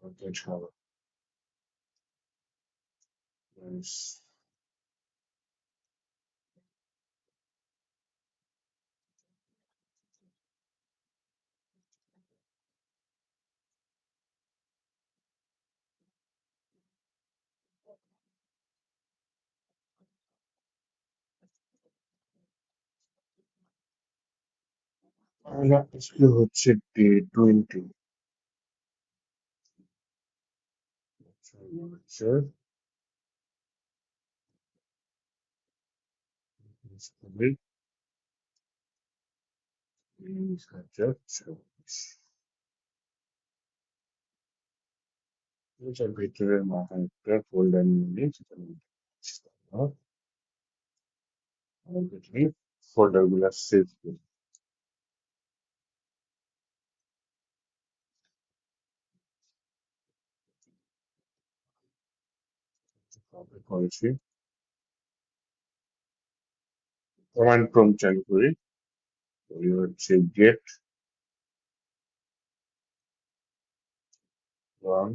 Okay, travel. Nice. আর আজকে হচ্ছে day 20। হচ্ছে 2024। এটার ভিতরে মাথায় একটা ফোল্ডার নিয়ে নিই, যেটা আমি ফোল্ডার গুলা সেভ করি। কপি করেছি, কমান্ড প্রম্পট চালু করি, ওই হচ্ছে গেট ওয়ান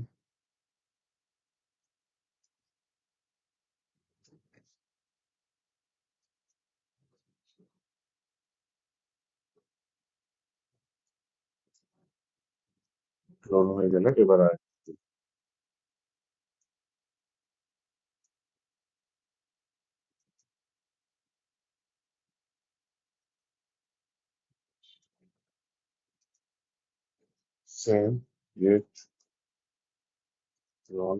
ক্লোন হয়ে গেলে এবার আর সেম গেট ক্লোন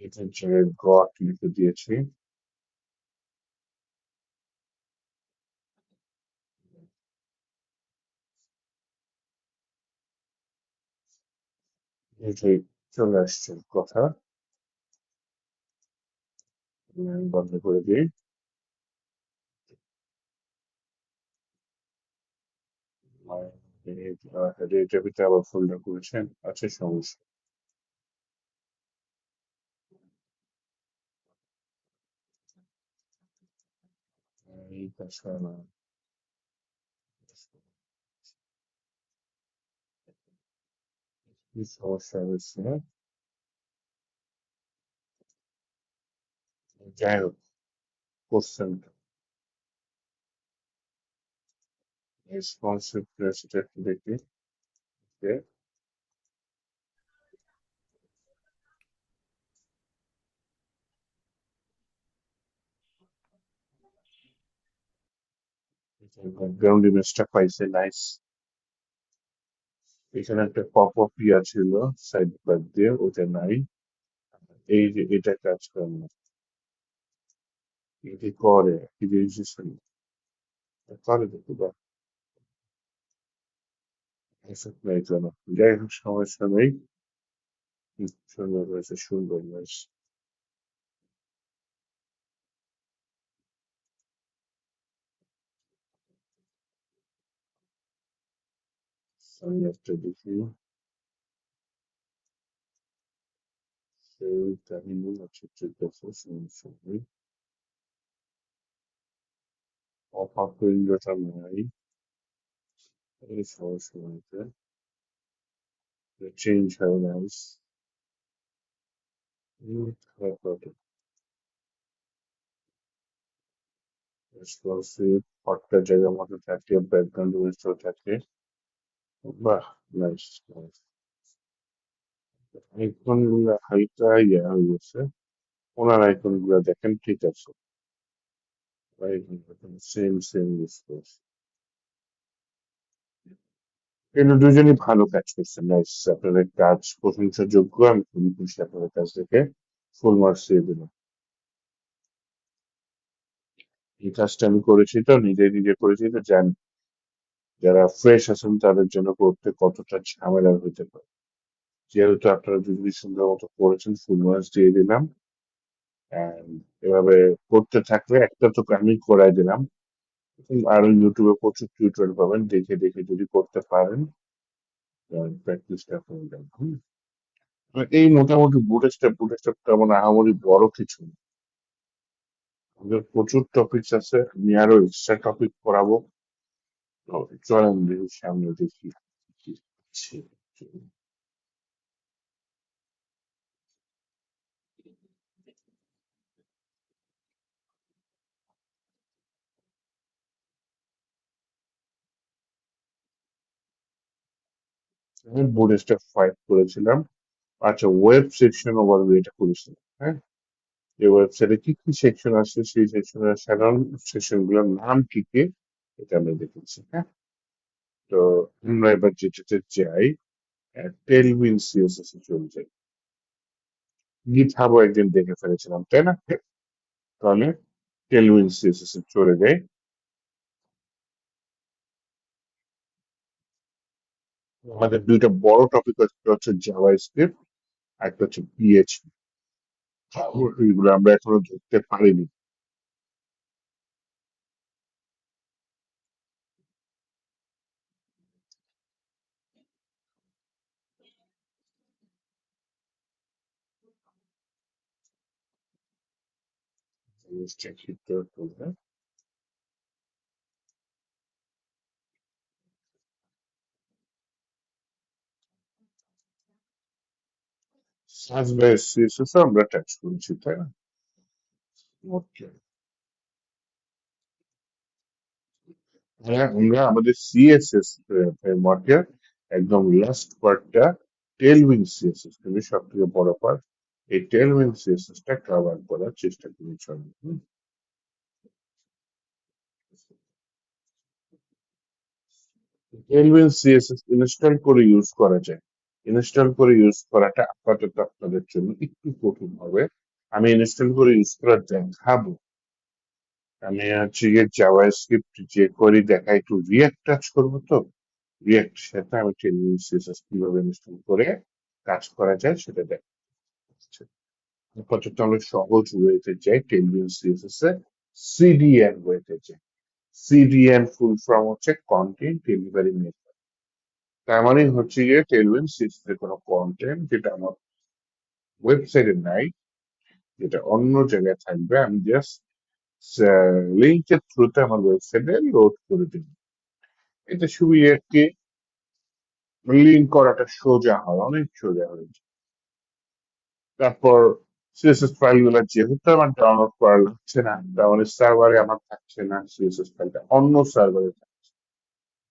এটার জায়গায় গট লিখে দিয়েছি। এটাই চলে আসছে কথা, আমি বন্ধ করে দিই। এটার ভিতরে আবার ফোল্ডার করেছেন, আছে সমস্যা। এই কাজটা না, কি সমস্যা হয়েছে? যাই হোক, কোশ্চেন রেসপন্সিভ সেটা একটু দেখি যে ব্যাকগ্রাউন্ড ইমেজটা পাইছে, নাইস। এখানে একটা পপ আপ ইয়া ছিল সাইড বার দিয়ে, ওটা নাই। এই যে এটা কাজ করে না, এটি করে কি রেজিস্ট্রেশন করে দেখো বা এসব নাই কেন। যাই হোক, সমস্যা নেই। সুন্দর হয়েছে, সুন্দর নাইস। আমি একটা দেখি, সেই কাহিনী আছে, ঠিক আছে, সমস্যা নেই। পপ আপ উইন্ডোটা নাই, এই সমস্যা হয়েছে। চেঞ্জ হয় নাইস। রেসপন্সিভ হটটা জায়গা মতো থাকে, ব্যাকগ্রাউন্ড ইমেজটাও থাকে। বাহ, নাইস নাইস। আইকন গুলা হালকা ইয়া হয়ে গেছে, ওনার আইকন গুলা দেখেন, ঠিক আছে, সেম সেম ডিসপ্লেস। এগুলো দুজনই ভালো কাজ করছে, নাইস। আপনাদের কাজ প্রশংসাযোগ্য, আমি খুবই খুশি আপনাদের কাছ থেকে, ফুল মার্কস দিয়ে দিলাম। এই কাজটা আমি করেছি তো, নিজে নিজে করেছি তো, জানি যারা ফ্রেশ আছেন তাদের জন্য করতে কতটা ঝামেলার হতে পারে। যেহেতু আপনারা দুজনই সুন্দর মতো করেছেন, ফুল মার্কস দিয়ে দিলাম। And এভাবে করতে থাকলে একটা তো আমি করাই দিলাম, আরো ইউটিউবে প্রচুর টিউটোরিয়াল পাবেন, দেখে দেখে যদি করতে পারেন প্র্যাকটিসটা করে যান। এই মোটামুটি বুট স্টেপ তেমন আহামরি বড় কিছু না। আমাদের প্রচুর টপিকস আছে, আমি আরো এক্সট্রা টপিক পড়াবো, তো চলেন দেখি সামনে দেখি কি আছে। আমি বোর্ড স্টাফ 5 করেছিলাম। আচ্ছা, ওয়েব সেকশন ওভারভিউ এটা করেছিলাম। হ্যাঁ, এই ওয়েবসাইটে কি কি সেকশন আছে, সেই সেকশনের সাধারণ সেকশন গুলোর নাম কি কি, এটা আমি দেখেছি। হ্যাঁ, তো আমরা এবার যেটাতে যাই, টেলউইন সিএসএস এ চলে যাই। গিটহাবও একদিন দেখে ফেলেছিলাম, তাই না? তাহলে টেলউইন সিএসএস এ চলে যাই। আমাদের দুইটা বড় টপিক হচ্ছে জাভা স্ক্রিপ্ট, আর একটা হচ্ছে পিএইচপি। এগুলো আমরা এখনো ধরতে পারিনি। জিনিসটা ঠিক করে তুলবে। সার্চ বাই সিএসএস আমরা টাচ করেছি, তাই না? ওকে, হ্যাঁ, আমরা আমাদের সিএসএস ফ্রেমওয়ার্কের একদম লাস্ট পার্টটা টেলউইন সিএসএস, কিন্তু সব থেকে বড় পার্ট এই টেলউইন সিএসএস টা কভার করার চেষ্টা করেছি আমি। টেলউইন সিএসএস ইনস্টল করে ইউজ করা যায়। ইনস্টল করে ইউজ করাটা আপাতত আপনাদের জন্য একটু কঠিন হবে। আমি ইনস্টল করে ইউজ করা দেখাবো। আমি হচ্ছে গিয়ে জাভাস্ক্রিপ্ট যে করি দেখা, একটু রিয়াক্ট টাচ করবো, তো রিয়াক্ট সাথে আমি টেলউইন সিএসএস কিভাবে ইনস্টল করে কাজ করা যায় সেটা দেখাচ্ছি। আপাতত আমরা সহজ ওয়েতে যাই, টেলউইন সিএসএস এ সিডিএন ওয়েতে যাই। সিডিএন ফুল ফর্ম হচ্ছে কন্টেন্ট ডেলিভারি মেথড। তার মানে হচ্ছে গিয়ে টেলউইন সিএসএস এর কোনো কন্টেন্ট যেটা আমার ওয়েবসাইটে নাই, যেটা অন্য জায়গায় থাকবে, আমি জাস্ট লিঙ্কের থ্রুতে আমার ওয়েবসাইটে লোড করে দিব। এটা খুবই একটি লিঙ্ক করাটা সোজা হয়, অনেক সোজা হয়ে যায়। তারপর সিএসএস ফাইল গুলো যেহেতু আমার ডাউনলোড করা লাগছে না, তার মানে সার্ভারে আমার থাকছে না, সিএসএস ফাইলটা অন্য সার্ভারে থাকছে,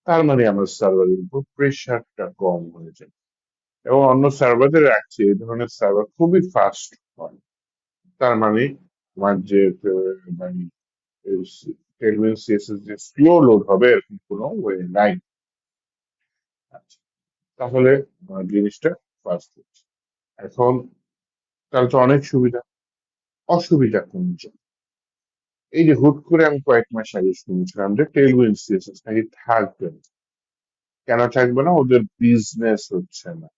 তার মানে আমার সার্ভারের উপর প্রেশারটা কম হয়ে যায়। এবং অন্য সার্ভারে রাখছে, এই ধরনের সার্ভার খুবই ফাস্ট হয়। তার মানে আমার যে মানে টেলউইন সিএসএস যে স্লো লোড হবে এরকম কোনো ওয়ে নাই। আচ্ছা, তাহলে জিনিসটা ফাস্ট হচ্ছে। এখন তাহলে তো অনেক সুবিধা। অসুবিধা কোনটা? এই যে হুট করে আমি কয়েক মাস আগে শুনছিলাম যে টেলউইন সিএসএস নাকি থাকবে না। কেন থাকবে না? ওদের বিজনেস হচ্ছে না।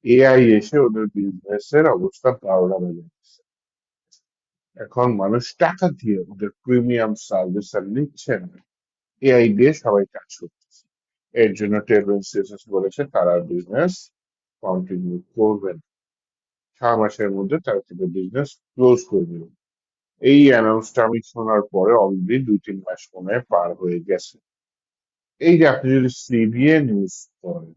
এআই এসে ওদের বিজনেস এর অবস্থা বারোটা বেজে গেছে। এখন মানুষ টাকা দিয়ে ওদের প্রিমিয়াম সার্ভিস আর নিচ্ছে না, এআই দিয়ে সবাই কাজ করতেছে। এর জন্য টেলউইন সিএসএস বলেছে তারা বিজনেস কন্টিনিউ করবেন, 6 মাসের মধ্যে তারা তাদের বিজনেস ক্লোজ করে দেবে। এই অ্যানাউন্সটা আমি শোনার পরে অলরেডি 2-3 মাস মনে হয় পার হয়ে গেছে। এই যে আপনি যদি সিবিএন ইউজ করেন,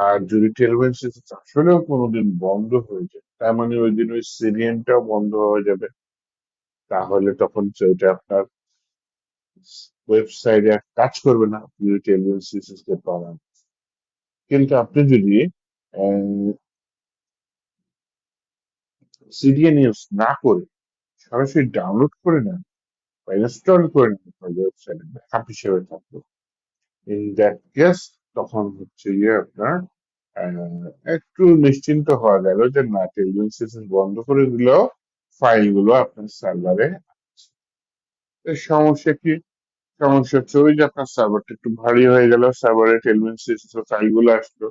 আর যদি টেলওয়েন সিস্টেম আসলেও কোনোদিন বন্ধ হয়ে যায়, তার মানে ওই দিন ওই সিরিয়ানটাও বন্ধ হয়ে যাবে। তাহলে তখন সেটা আপনার ওয়েবসাইটে কাজ করবে না, আপনি যদি টেলওয়েন সিস্টেম পাবেন। কিন্তু আপনি যদি সিডিএন ইউজ না করে সরাসরি ডাউনলোড করে নেন বা ইনস্টল করে নেন আপনার ওয়েবসাইটে, ব্যাকআপ হিসেবে থাকবে। ইন দ্যাট কেস তখন হচ্ছে গিয়ে আপনার একটু নিশ্চিন্ত হওয়া গেল যে না, টেলভিং সিস্টেম বন্ধ করে দিলেও ফাইলগুলো আপনার সার্ভারে আছে। এর সমস্যা কি? সমস্যা হচ্ছে ওই যে আপনার সার্ভারটা একটু ভারী হয়ে গেল, সার্ভারে টেলভিং সিস্টেম ফাইলগুলো আসলো,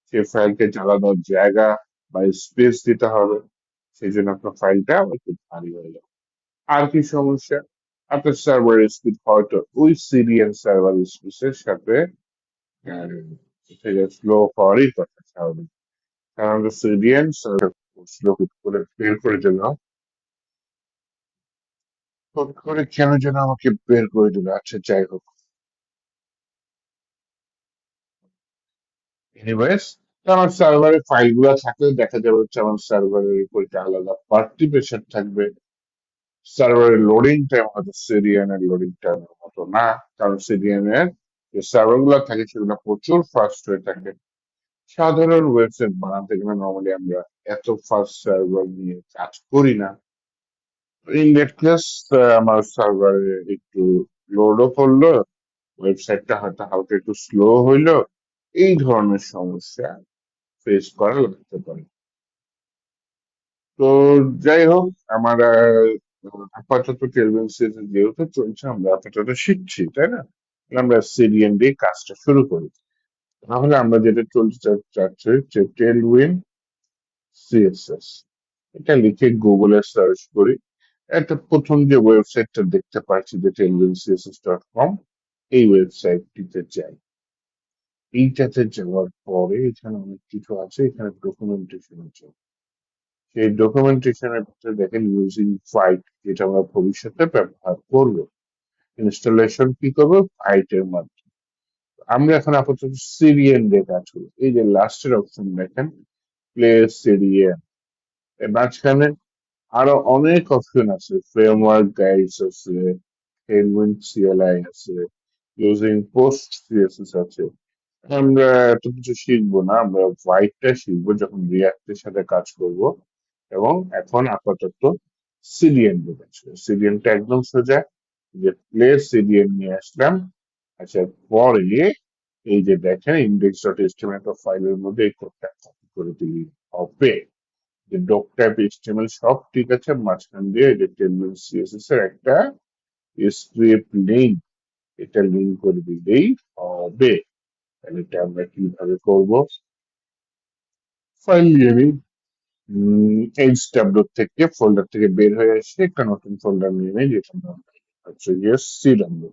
সেই ফাইলকে জ্বালানোর জায়গা বা স্পেস দিতে হবে, সেই জন্য আপনার ফাইলটা একটু ভারী হয়ে গেল। আর কি সমস্যা? আপনার সার্ভার স্পিড হয়তো ওই সিরিয়াল সার্ভার স্পেসের সাথে সেটা স্লো হওয়ারই কথা, স্বাভাবিক। কারণ সিরিয়াল স্লো করে বের করে দিল। হুট করে কেন যেন আমাকে বের করে দিল, আচ্ছা যাই হোক। এনিওয়েজ, তো আমার সার্ভারে ফাইল গুলা থাকলে দেখা যাবে হচ্ছে আমার সার্ভারের উপর একটা আলাদা পার্টি প্রেশার থাকবে। সার্ভারের লোডিং টাইম হয়তো সিরিয়ানের লোডিং টাইমের মতো না, কারণ সিরিয়ানের যে সার্ভার গুলো থাকে সেগুলো প্রচুর ফাস্ট হয়ে থাকে। সাধারণ ওয়েবসাইট বানাতে গেলে নর্মালি আমরা এত ফাস্ট সার্ভার নিয়ে কাজ করি না। ইন দ্যাট কেস আমার সার্ভারে একটু লোডও করলো, ওয়েবসাইটটা হয়তো হালকা একটু স্লো হইলো, এই ধরনের সমস্যা ফেস করা লাগতে পারে। তো যাই হোক, আমার আপাতত টেলভিন সিরিজ যেহেতু চলছে, আমরা আপাতত শিখছি, তাই না? তাহলে আমরা সিরিয়ান দিয়ে কাজটা শুরু করি। তাহলে আমরা যেটা চলতে চাচ্ছি যে টেলউইন সিএসএস, এটা লিখে গুগলে সার্চ করি। একটা প্রথম যে ওয়েবসাইটটা দেখতে পাচ্ছি যে tailwindcss.com, এই ওয়েবসাইটটিতে যাই। এইটাতে যাওয়ার পরে এখানে অনেক কিছু আছে, এখানে ডকুমেন্টেশন আছে। সেই ডকুমেন্টেশনের ভিতরে দেখেন ইউজিং ফাইট, যেটা আমরা ভবিষ্যতে ব্যবহার করব। ইনস্টলেশন কি করবো? ফাইটের মাধ্যমে। আমরা এখন আপাতত সিরিয়ান দিয়ে কাজ করি। এই যে লাস্টের অপশন দেখেন, প্লে সিরিয়ান, এর মাঝখানে আরো অনেক অপশন আছে, ফ্রেমওয়ার্ক গাইডস আছে, টেলউইন্ড সিএলআই আছে, ইউজিং পোস্ট সিএসএস আছে। আমরা এত কিছু শিখবো না, আমরা হোয়াইটটা শিখবো যখন রিয়াক্টের সাথে কাজ করব। এবং এখন আপাতত সিরিয়ান ঢুকেছে, সিরিয়ানটা একদম সোজা, যে প্লে সিরিয়ান নিয়ে আসলাম। আচ্ছা, পরে এই যে দেখেন ইন্ডেক্স ডট এস্টিমেট ফাইলের মধ্যে এই কোডটা কপি করে দিই হবে। যে ডক টাইপ এস্টিমেল সব ঠিক আছে, মাঝখান দিয়ে এই যে টেলমেন সিএসএস এর একটা স্ক্রিপ্ট লিঙ্ক, এটা লিঙ্ক করে দিলেই হবে। তাহলে এটা আমরা কিভাবে করব? ফাইল নিয়ে নিই, এইচডাব্লিউ থেকে ফোল্ডার থেকে বের হয়ে এসে একটা নতুন ফোল্ডার নিয়ে নেই, যেটা নাম হচ্ছে গিয়ে সিডাব্লিউ।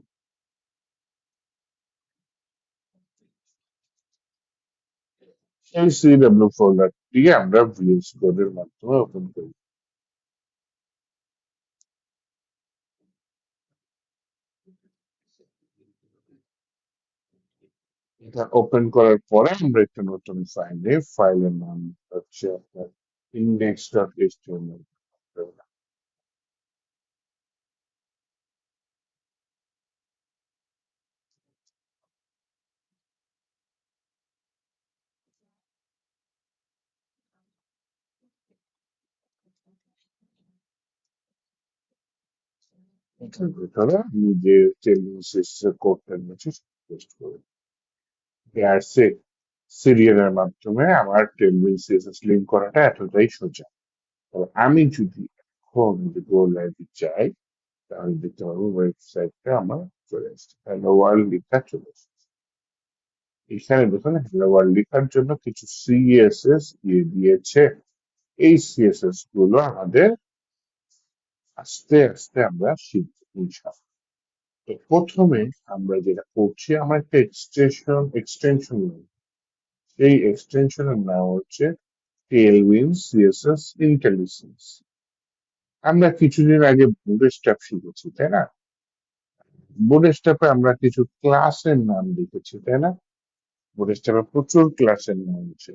এই সিডাব্লিউ ফোল্ডার দিয়ে আমরা ভিএস কোডের মাধ্যমে ওপেন করি। এটা ওপেন করার পরে আমরা একটা নতুন ফাইলে, ফাইলের নাম হচ্ছে আপনার ইন্ডেক্স ডট এইচটিএমএল। এটার ভিতরে আমি যে টেলনেসিস কোডটা নিয়েছি পেস্ট করে দ্যাটস ইট। সিরিয়ালের মাধ্যমে আমার টেলনেট সিএসএস লিঙ্ক করাটা এতটাই সোজা। তবে আমি যদি এখন গো লাইভে যাই, তাহলে দেখতে পাবো ওয়েবসাইটটা আমার চলে আসছে, হ্যালো ওয়ার্ল্ড লেখা চলে আসছে। এখানে দেখুন হ্যালো ওয়ার্ল্ড লেখার জন্য কিছু সিএসএস দিয়ে দিয়েছে। এই সিএসএস গুলো আমাদের আস্তে আস্তে আমরা শিখবো ইনশাআল্লাহ। তো প্রথমে আমরা যেটা করছি, আমার একটা এক্সটেনশন নেই। এই এক্সটেনশনের নাম হচ্ছে টেলউইন্ড সিএসএস ইন্টেলিজেন্স। আমরা কিছুদিন আগে বুটস্ট্র্যাপ শিখেছি, তাই না? বুটস্ট্র্যাপে আমরা কিছু ক্লাসের নাম লিখেছি, তাই না? বুটস্ট্র্যাপে প্রচুর ক্লাসের নাম আছে।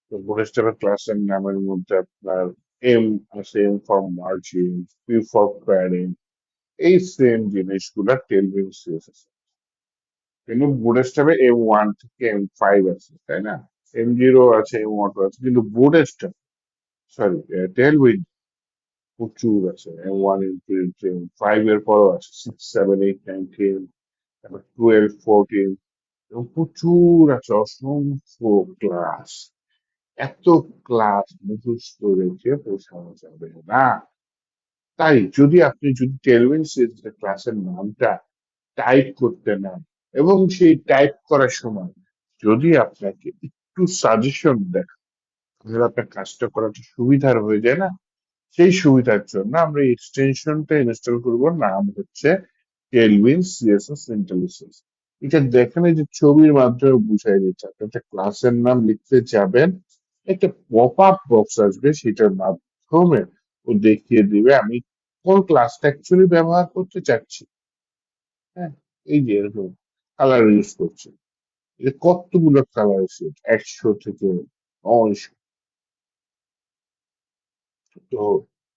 তো বুটস্ট্র্যাপের ক্লাসের নামের মধ্যে আপনার এম আছে, M for margin, P for padding, এই সেম জিনিসগুলা টেলউইন্ড সিএসএস। কিন্তু বুটস্ট্র্যাপে M1 থেকে M5 আছে, তাই না? M0 আছে, M1 আছে, কিন্তু বুটস্ট্র্যাপ, সরি, টেলউইন্ড প্রচুর আছে। M1, M2, M5 এর পরও আছে 6, 7, 8, 9, 10, তারপর 12, 14, এবং প্রচুর আছে, অসংখ্য ক্লাস। এত ক্লাস মুখস্থ রেখে পৌঁছানো যাবে না। তাই যদি টেলউইন্ড সিরিজের ক্লাসের নামটা টাইপ করতে নেন, এবং সেই টাইপ করার সময় যদি আপনাকে একটু সাজেশন দেয়, তাহলে আপনার কাজটা করাটা সুবিধার হয়ে যায় না? সেই সুবিধার জন্য আমরা এই এক্সটেনশনটা ইনস্টল করব, নাম হচ্ছে টেলউইন্ড সিএসএস ইন্টেলিজেন্স। এটা দেখেন, এই যে ছবির মাধ্যমে বুঝাই দিচ্ছে, আপনি একটা ক্লাসের নাম লিখতে যাবেন, একটা পপ আপ বক্স আসবে, সেটার মাধ্যমে ও দেখিয়ে দিবে আমি কোন ক্লাসটা অ্যাকচুয়ালি ব্যবহার করতে চাচ্ছি। হ্যাঁ, এই যে এরকম কালার ইউজ করছি। এর কতগুলো কালার আছে, 100 থেকে 900। তো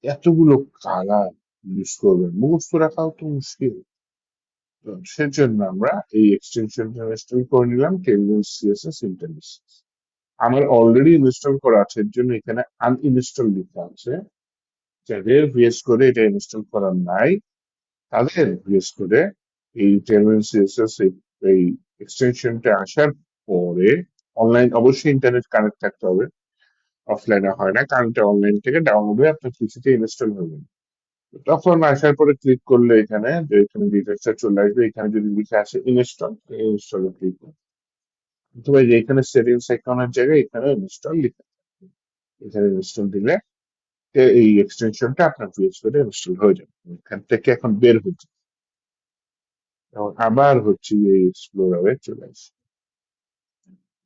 এতগুলো কালার ইউজ করবেন, মুখস্থ রাখাও তো মুশকিল। তো সেজন্য আমরা এই এক্সটেনশনটা ইনস্টল করে নিলাম, টেলভিন সিএসএস ইন্টারনেট। আমার অলরেডি ইনস্টল করা আছে, এর জন্য এখানে আনইনস্টল লেখা আছে। যাদের ভিএস করে এটা ইনস্টল করা নাই, তাদের ভিএস করে এই টেলভিন সিএসএস এই এক্সটেনশনটা আসার পরে, অনলাইন অবশ্যই ইন্টারনেট কানেক্ট থাকতে হবে, অফলাইনে হয় না, কারণ এটা অনলাইন থেকে ডাউনলোড হয়ে আপনার পিসিতে ইনস্টল হয়ে যাবে। তো তখন আসার পরে ক্লিক করলে এখানে যে এখানে ডিটেলসটা চলে আসবে, এখানে যদি লিখে আসে ইনস্টল, ইনস্টলে ক্লিক করুন। অথবা এই যে এখানে সেটিংস আইকনের জায়গায় এখানে ইনস্টল লিখে, এখানে ইনস্টল দিলে এই এক্সটেনশনটা আপনার পিএইচপি তে ইনস্টল হয়ে যাবে। এখান থেকে এখন বের হচ্ছে, এবং আবার হচ্ছে এই এক্সপ্লোরারে চলে আসে।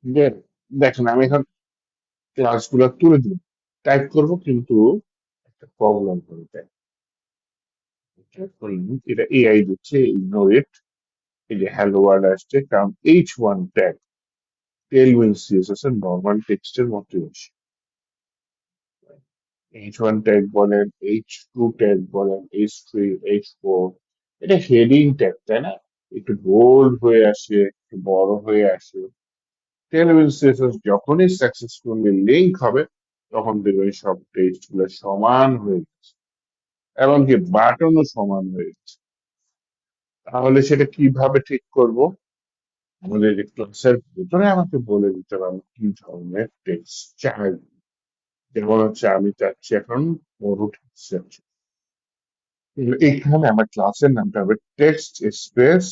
Then দেখেন আমি এখন ক্লাসগুলো তুলে দিব, টাইপ করব, কিন্তু একটা প্রবলেম হবে। টাইপ করলাম, এটা এআই দিচ্ছে, ইগনোর ইট। এই যে হ্যালো ওয়ার্ল্ড আসছে, কারণ H1 ট্যাগ টেলউইন সিএসএস এর নর্মাল টেক্সটের মতোই আসে। H1 ট্যাগ বলেন, H2 ট্যাগ বলেন, H3, H4, এটা হেডিং ট্যাগ, তাই না? একটু বোল্ড হয়ে আসে, একটু বড় হয়ে আসে। টেলউইন সিএসএস যখনই সাকসেসফুলি লিঙ্ক হবে, তখন দেখবেন সব টেক্সট গুলো সমান হয়ে গেছে, এমনকি বাটনও সমান হয়ে গেছে। তাহলে সেটা কিভাবে ঠিক করব? আমাদের যে ক্লাসের ভিতরে আমাকে বলে দিতে হবে আমি কি ধরনের টেক্সট চাই। যেমন হচ্ছে আমি চাচ্ছি এখন বড় টেক্সট চাচ্ছি। এখানে আমার ক্লাসের নামটা হবে টেক্সট স্পেস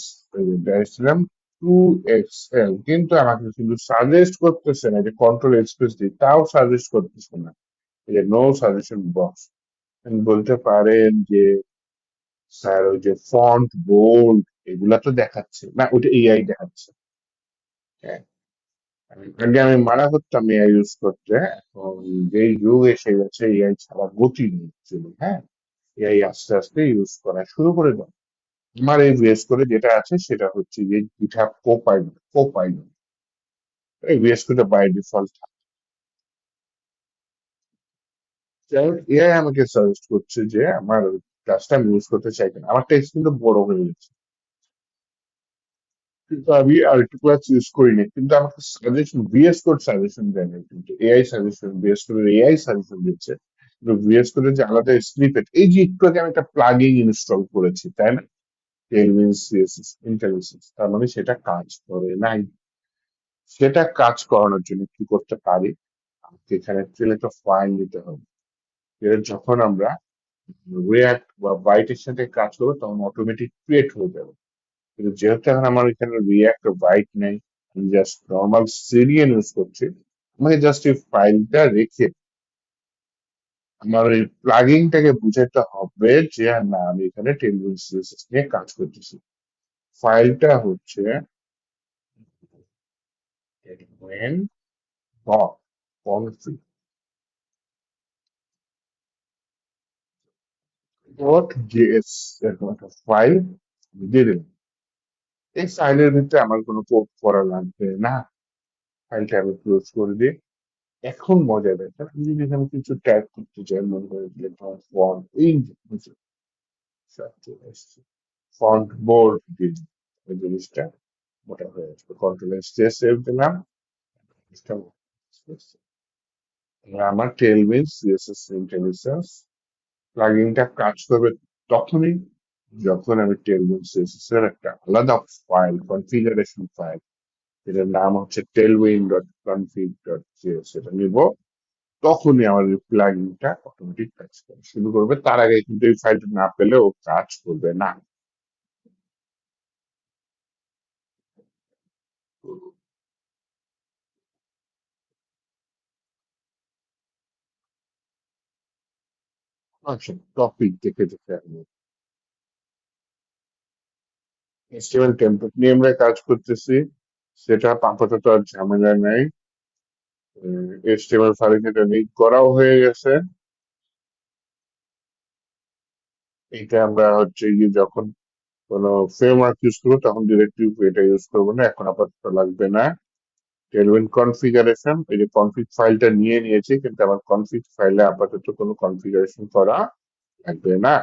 দিয়েছিলাম 2XL, কিন্তু আমাকে কিন্তু সাজেস্ট করতেছে না যে কন্ট্রোল স্পেস দিই, তাও সাজেস্ট করতেছে না, এই যে নো সাজেশন বক্স। বলতে পারেন যে স্যার ওই যে ফন্ট বোল্ড এগুলা তো দেখাচ্ছে না, ওটা এআই দেখাচ্ছে। হ্যাঁ, আগে আমি মানা করতাম এআই ইউজ করতে, এখন যেই যুগ এসে গেছে এআই ছাড়া গতি নেই actually, হ্যাঁ। এআই আস্তে আস্তে ইউজ করা শুরু করে দাও। আমার এই বিএস করে যেটা আছে সেটা হচ্ছে যে গিটহাব কোপাইলট, কোপাইলট এই বিএস করে বাই ডিফল্ট। এআই আমাকে সাজেস্ট করছে যে আমার ক্লাসটা আমি ইউজ করতে চাই কিনা। আমার টেক্সট কিন্তু বড় হয়ে গেছে, কিন্তু আমি আর একটু ক্লাস ইউজ করিনি, কিন্তু আমাকে সাজেশন বিএস কোড সাজেশন দেয় না, কিন্তু AI suggestion, BS code AI suggestion দিচ্ছে। কিন্তু বিএস কোডের যে আলাদা স্নিপেট, এই যে একটু আগে আমি একটা প্লাগইন ইনস্টল করেছি, তাই না? টেলভিন সিএসএস ইন্টেলিজেন্স, তার মানে সেটা কাজ করে নাই। সেটা কাজ করানোর জন্য কি করতে পারি? আমাকে এখানে একটা ফাইল নিতে হবে। এর যখন আমরা রিয়াক্ট বা বাইটের সাথে কাজ করবো তখন অটোমেটিক ক্রিয়েট হয়ে যাবে। কিন্তু যেহেতু এখন আমার এখানে রিয়াক্ট বাইট নেই, আমি জাস্ট নর্মাল সিরিয়াল ইউজ করছি, আমাকে জাস্ট এই ফাইলটা রেখে আমার এই প্লাগইনটাকে বুঝাতে হবে যে না আমি এখানে টেলভিন সিএসএস নিয়ে কাজ করতেছি। ফাইলটা হচ্ছে টেলভিন ডট কনফিগ ডট জেএস, এরকম একটা ফাইল দিয়ে দিলাম। এই ফাইলের ভিতরে আমার কোনো কোড করা লাগবে না, ফাইলটা আমি ক্লোজ করে দিই। এখন মজা দেখেন, আমি যদি এখানে কিছু ট্যাগ করতে চাই, মনে করে ফন্ট, এই যে সব চলে এসছে, ফন্ট বোল্ড দিয়ে দিই, ওই জিনিসটা মোটা হয়ে আসবে। কন্ট্রোল এস দিয়ে সেভ দিলাম, জিনিসটা মোটা হয়ে আসছে। এবার আমার টেলভিন সিএসএস ইন্টেলিজেন্স প্লাগইনটা কাজ করবে তখনই যখন আমি টেলভিন সিএসএস এর একটা আলাদা ফাইল, কনফিগারেশন ফাইল, এটার নাম হচ্ছে টেলভিন ডট কনফিগ ডট জেএস, এটা নিব। তখনই আমার প্লাগইনটা অটোমেটিক কাজ করা শুরু করবে, তার আগে কিন্তু এই ফাইলটা না পেলে ও কাজ করবে না। আচ্ছা, টপিক দেখে দেখে আমি HTML টেমপ্লেট নিয়ে আমরা কাজ করতেছি, সেটা আপাতত আর ঝামেলা নাই। HTML ফাইল যেটা লিঙ্ক করাও হয়ে গেছে, এটা আমরা হচ্ছে গিয়ে যখন কোনো ফ্রেমওয়ার্ক ইউজ করবো তখন ডিরেক্টলি এটা ইউজ করবো না, এখন আপাতত লাগবে না। টেলভিন কনফিগারেশন, এই যে কনফিগ ফাইলটা নিয়ে নিয়েছি, কিন্তু আমার কনফিগ ফাইলে আপাতত কোনো কনফিগারেশন করা লাগবে না।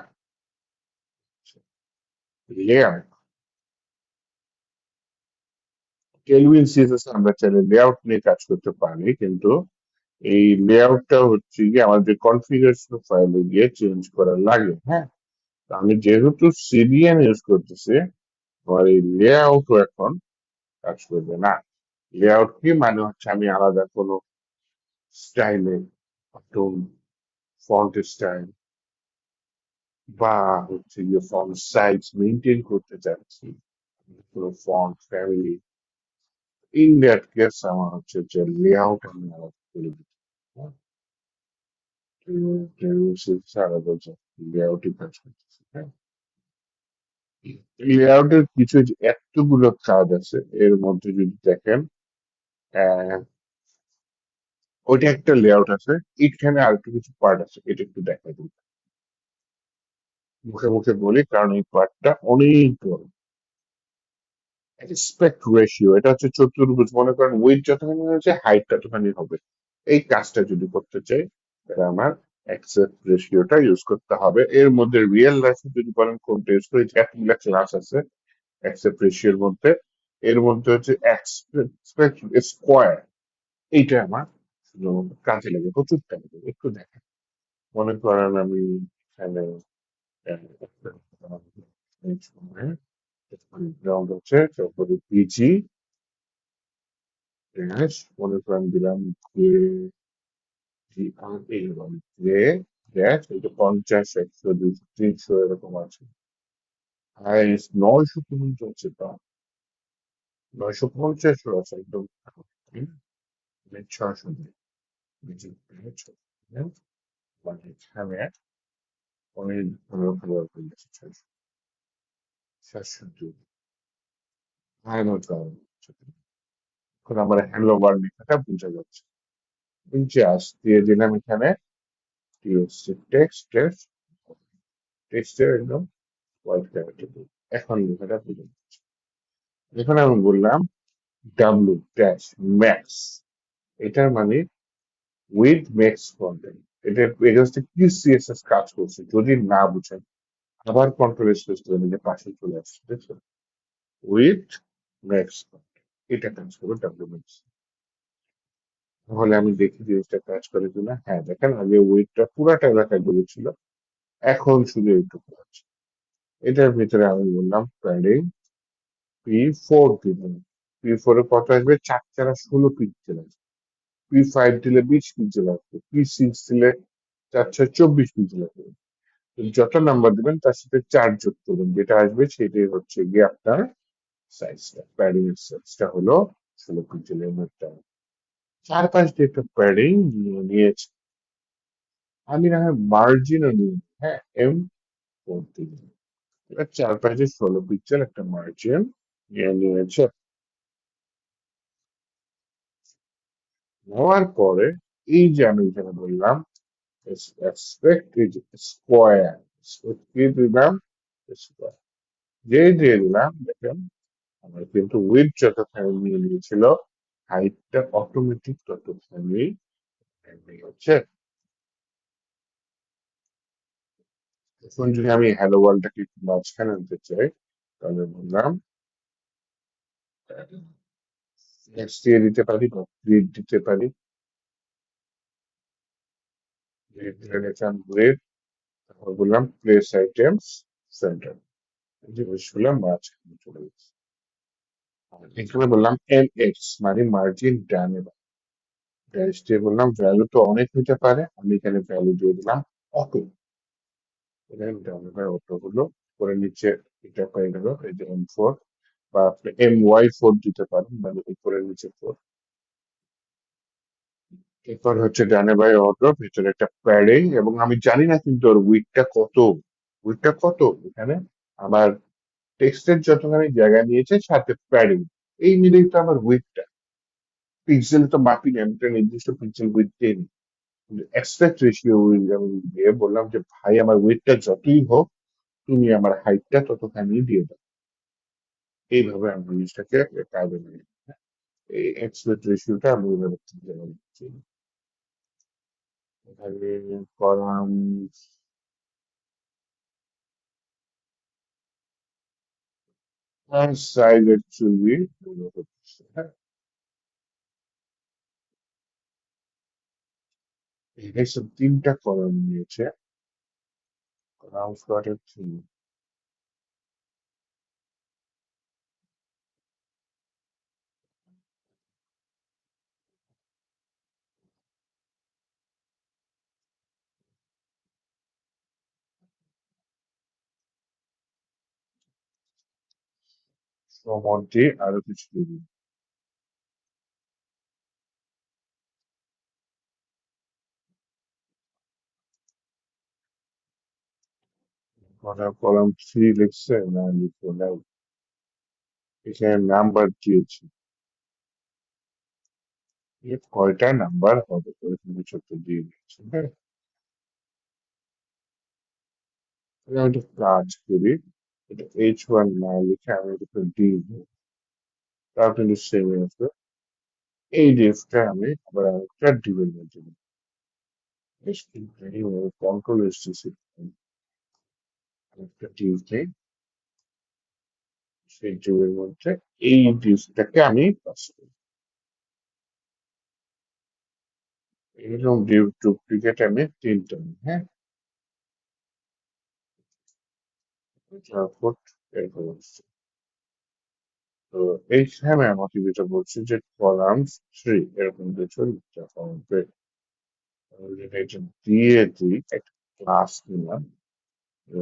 লেআউট, টেলভিন সিএসএস আমরা চাইলে লেআউট নিয়ে কাজ করতে পারি, কিন্তু এই লেআউটটা হচ্ছে গিয়ে আমাদের কনফিগারেশন ফাইলে গিয়ে চেঞ্জ করা লাগে। হ্যাঁ, তো আমি যেহেতু সিডিএন ইউজ করতেছি, আমার এই লেআউটও এখন কাজ করবে না। লেআউট কি মানে হচ্ছে আমি আলাদা কোনো স্টাইলে, টোন, ফন্ট স্টাইল বা হচ্ছে গিয়ে ফন্ট সাইজ মেনটেন করতে চাচ্ছি, কোনো font family, in that case আমার হচ্ছে যে লেআউট আমি আলাদা করে দিতে আলাদা লেআউটই কাজ করতেছি। হ্যাঁ, লেআউটের কিছু যে এতগুলো কাজ আছে, এর মধ্যে যদি দেখেন, আহ, ওইটা একটা লেআউট আছে, এখানে আর একটু কিছু পার্ট আছে, এটা একটু দেখা দিই, মুখে মুখে বলি কারণ এই পার্টটা অনেক বড়। অ্যাসপেক্ট রেশিও, এটা হচ্ছে চতুর্ভুজ, মনে করেন উইথ যতখানি হয়েছে হাইট ততখানি হবে। এই কাজটা যদি করতে চাই তাহলে আমার অ্যাসপেক্ট রেশিওটা ইউজ করতে হবে। এর মধ্যে রিয়েল লাইফে যদি বলেন কোনটা ইউজ করি, এতগুলা ক্লাস আছে অ্যাসপেক্ট রেশিওর মধ্যে, এর মধ্যে হচ্ছে অ্যাসপেক্ট স্কোয়ার, এইটা আমার শুধু কাজে লাগে, প্রচুর কাজে লাগে। একটু দেখেন, মনে করেন আমি এখানে গ্রাউন্ড হচ্ছে, তারপরে পিজি ড্যাশ, মনে করেন দিলাম যে জি আর এরকম যে ড্যাশ, এটা 50, 100, 200, 300 এরকম আছে। হাইস্ট 950 টা, 950 আছে একদম। মানে 600 দিই, নিচে দিলে 600, মানে এখানে অনেক ভালো ভালো হয়ে গেছে 600, 702, হ্যাঁ নতুন। এখন আমার হ্যালো বার লেখাটা বোঝা যাচ্ছে। নিচে আস দিয়ে দিলাম এখানে টেক্সট, টেক্সটের একদম হোয়াইট ক্যারেক্টার দিই। এখন লেখাটা বোঝা যাচ্ছে। এখানে আমি বললাম ডাব্লু ড্যাশ ম্যাক্স, এটার মানে উইথ ম্যাক্স কন্টেন্ট। এটা এগেনস্টে কি সিএসএস কাজ করছে যদি না বুঝেন, আবার কন্ট্রোল স্পেস করে নিজে পাশে চলে আসছে, দেখছেন, উইথ ম্যাক্স কন্টেন্ট, এটা কাজ করবে ডাব্লু ম্যাক্স। তাহলে আমি দেখি জিনিসটা কাজ করে কিনা। হ্যাঁ দেখেন, আগে উইথটা পুরাটা এলাকায় বলেছিল, এখন শুধু এইটুকু আছে। এটার ভিতরে আমি বললাম প্যাডিং P4 দিবেন। P4 এ কত আসবে? 4 4 16 পিক্সেল আসবে। P5 দিলে 20 পিক্সেল আসবে। P6 দিলে 4 6 24 পিক্সেল আসবে। তো যত নাম্বার দিবেন তার সাথে 4 যোগ করবেন, যেটা আসবে সেটাই হচ্ছে গিয়ে আপনার সাইজটা, প্যাডিং এর সাইজটা হলো 16 পিক্সেলের মধ্যে। 4 5 দিয়ে একটা প্যাডিং নিয়েছে। আমি না হয় মার্জিনও নিই, হ্যাঁ, M4 দিন। এবার 4 5 16 পিক্সেল একটা মার্জিন নিয়ে নিয়েছে। নেওয়ার পরে এই যে আমি এখানে বললাম এক্সপেক্ট ইজ স্কোয়ার, কি দিলাম? স্কোয়ার, যে দিয়ে দিলাম, দেখেন আমার কিন্তু উইথ যতখানি নিয়ে নিয়েছিল, হাইটটা অটোমেটিক ততখানি হচ্ছে। এখন যদি আমি হ্যালো ওয়ার্ল্ডটাকে একটু মাঝখানে আনতে চাই, তাহলে বললাম টেক্সট দিয়ে দিতে পারি বা গ্রিড দিতে পারি। গ্রিড ধরে নিয়েছিলাম গ্রিড, তারপর বললাম প্লেস আইটেমস সেন্টার, জিনিসগুলো মাঝখানে চলে গেছে। আর এখানে বললাম এক্স মানে মার্জিন ডানে বামে। ড্যাশ দিয়ে বললাম ভ্যালু তো অনেক হতে পারে, আমি এখানে ভ্যালু দিয়ে দিলাম অটো। এখানে ডানে বামে অটো হলো, করে নিচে এটা পেয়ে গেল এই যে M4, বা আপনি MY4 দিতে পারেন, মানে উপরে নিচে 4। এরপর হচ্ছে ডানে বাই অটো, ভিতরে একটা প্যাডিং, এবং আমি জানি না কিন্তু ওর উইডথটা কত। উইডথটা কত এখানে আমার টেক্সটের যতখানি জায়গা নিয়েছে সাথে প্যাডিং, এই মিলেই তো আমার উইডথটা। পিক্সেল তো মাপি না, আমি একটা নির্দিষ্ট পিক্সেল উইডথ দিই। অ্যাসপেক্ট রেশিও আমি দিয়ে বললাম যে ভাই আমার উইডথটা যতই হোক, তুমি আমার হাইটটা ততখানি দিয়ে দাও। এইভাবে আমি জিনিসটাকে কাজে লাগাই। এই এক্সপেক্ট রেশিওটা আমি এভাবে কাজে লাগাচ্ছি। এখানে কলাম সাইজ অ্যাকচুয়ালি হচ্ছে, হ্যাঁ, এখানে সব 3টা কলাম নিয়েছে। কলাম স্কোয়ারের 3 মধ্যে আরো কিছু দিবি। কলাম 3 লিখছে না লিখো নাই, এখানে নাম্বার দিয়েছি। এ কয়টা নাম্বার হবে ওরকম কিছু একটা দিয়ে দিয়েছে, হ্যাঁ। তাহলে আমি একটা কাজ করি, এটা H1 না লিখে আমি এটা ডি দিই, তাও কিন্তু সেম আসবে। এই ডিফটা আমি আবার আরেকটা ডিবের মধ্যে দিই। কন্ট্রোল এসেছে, আরেকটা ডিভ নেই, সেই ডিবের মধ্যে এই ডিভটাকে আমি পাস করি। এরকম ডিভ ডুপ্লিকেট আমি 3টা নিই, হ্যাঁ। তারপর এরকম আসছে। তো এইখানে আমাকে যেটা বলছে যে কলাম 3 এরকম কিছু লিখতে হবে। আমি যদি এটা দিয়ে দিই, একটা ক্লাস নিলাম,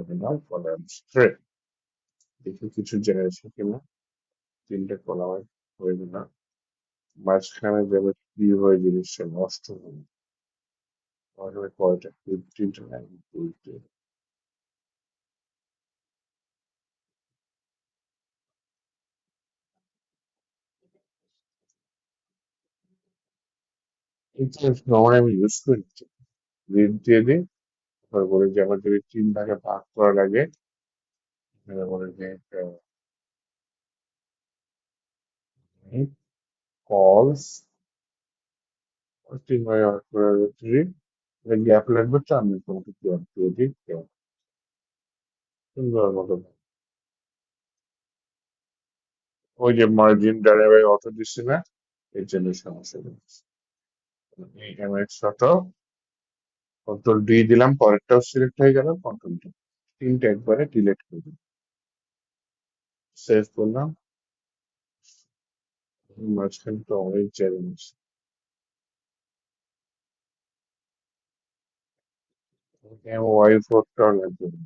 নিলাম কলাম 3, দেখি কিছু জেনারেশন কিনা। 3টে কলাম হয়ে গেল, মাঝখানে যাবে কি হয়ে জিনিসটা নষ্ট হবে। তাহলে কয়টা 15টা লাইন বলতে, কিন্তু নর্মালি আমি ইউজ করি রিড দিয়ে দিই। তারপরে যে আমার যদি 3 ভাগে ভাগ করা লাগে, তারপরে যে কলস 3 ভাগে ভাগ করা থ্রি, গ্যাপ লাগবে তো আমি তোমাকে গ্যাপ দিয়ে দিই, সুন্দর মতো। ওই যে মার্জিন ড্রাইভার অটো দিচ্ছে না, এর জন্য সমস্যা হচ্ছে। এই এমএক্স অটো, কন্ট্রোল ডি দিলাম, পরেরটাও সিলেক্ট হয়ে গেল, কন্ট্রোল ডি, 3টে একবারে ডিলিট করে দিলাম, সেভ করলাম। মাঝখানে তো অনেক চ্যালেঞ্জ, ওয়াই ফোরটাও লাগবে না।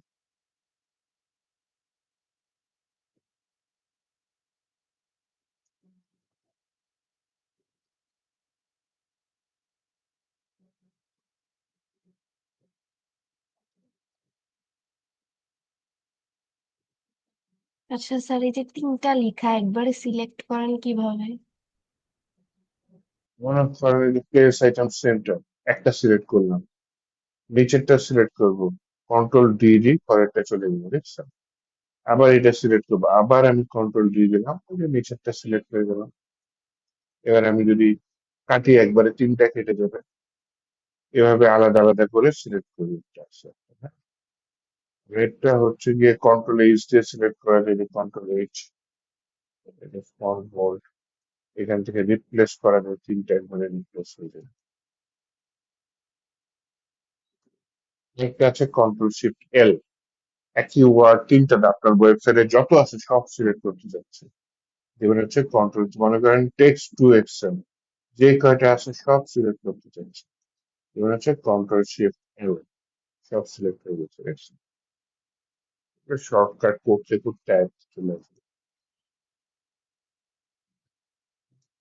আচ্ছা স্যার, এই যে তিনটা লেখা একবারে সিলেক্ট করেন কিভাবে? মনে করেন যে প্লেস আইটেম সেন্টার, একটা সিলেক্ট করলাম, নিচেরটা সিলেক্ট করবো, কন্ট্রোল ডি দিই, পরেরটা চলে গেলো, দেখছেন। আবার এটা সিলেক্ট করবো, আবার আমি কন্ট্রোল ডি দিলাম, ওই যে নিচেরটা সিলেক্ট হয়ে গেল। এবার আমি যদি কাটি একবারে 3টা কেটে যাবে। এভাবে আলাদা আলাদা করে সিলেক্ট করি রেডটা হচ্ছে গিয়ে কন্ট্রোল এইচ দিয়ে সিলেক্ট করা যায়, কন্ট্রোল এইচ, স্মল বোল্ড, এখান থেকে রিপ্লেস করা যায়, 3টা একবারে রিপ্লেস হয়ে যায়। একটা আছে কন্ট্রোল শিফট এল, একই ওয়ার্ড 3টা আপনার ওয়েবসাইটে যত আছে সব সিলেক্ট করতে যাচ্ছে। এবার হচ্ছে কন্ট্রোল, মনে করেন টেক্সট টু এক্সেল, যে কয়টা আছে সব সিলেক্ট করতে চাচ্ছে। এবার হচ্ছে কন্ট্রোল শিফট এল, সব সিলেক্ট হয়ে গেছে। শর্টকাট করতে করতে চলে আসবে।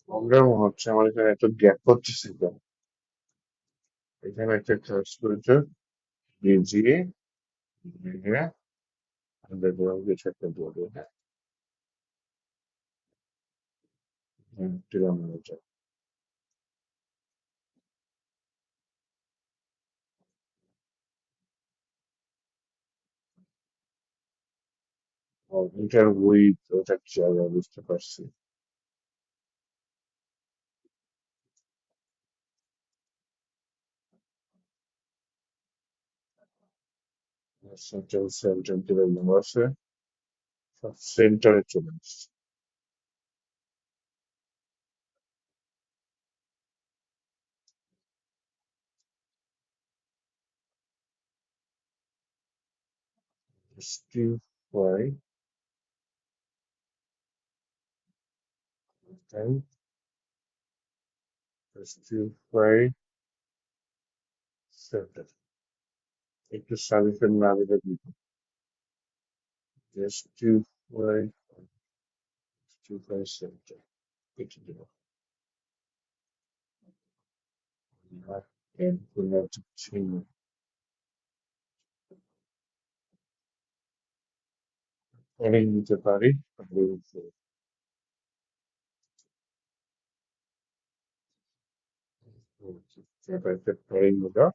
প্রবলেম হচ্ছে আমার এখানে এত গ্যাপ করতেছে কেন? এখানে একটা কাজ করেছে, ভিজিয়ে আন্ডারগ্রাউন্ড কিছু একটা বলবো, হ্যাঁ, টিলাম মনে এটার উইথ ওটার জায়গা বুঝতে পারছি। সেন্টার সেন্টার দিলে আছে, সব সেন্টারে চলে আসছে। justify and justify center, একটু সাজেশন না দিলে দিত। justify justify center কেটে দেব। আর এর কোনো ছিল অনেক নিতে পারি। সেটাকে পরেই নিলাম।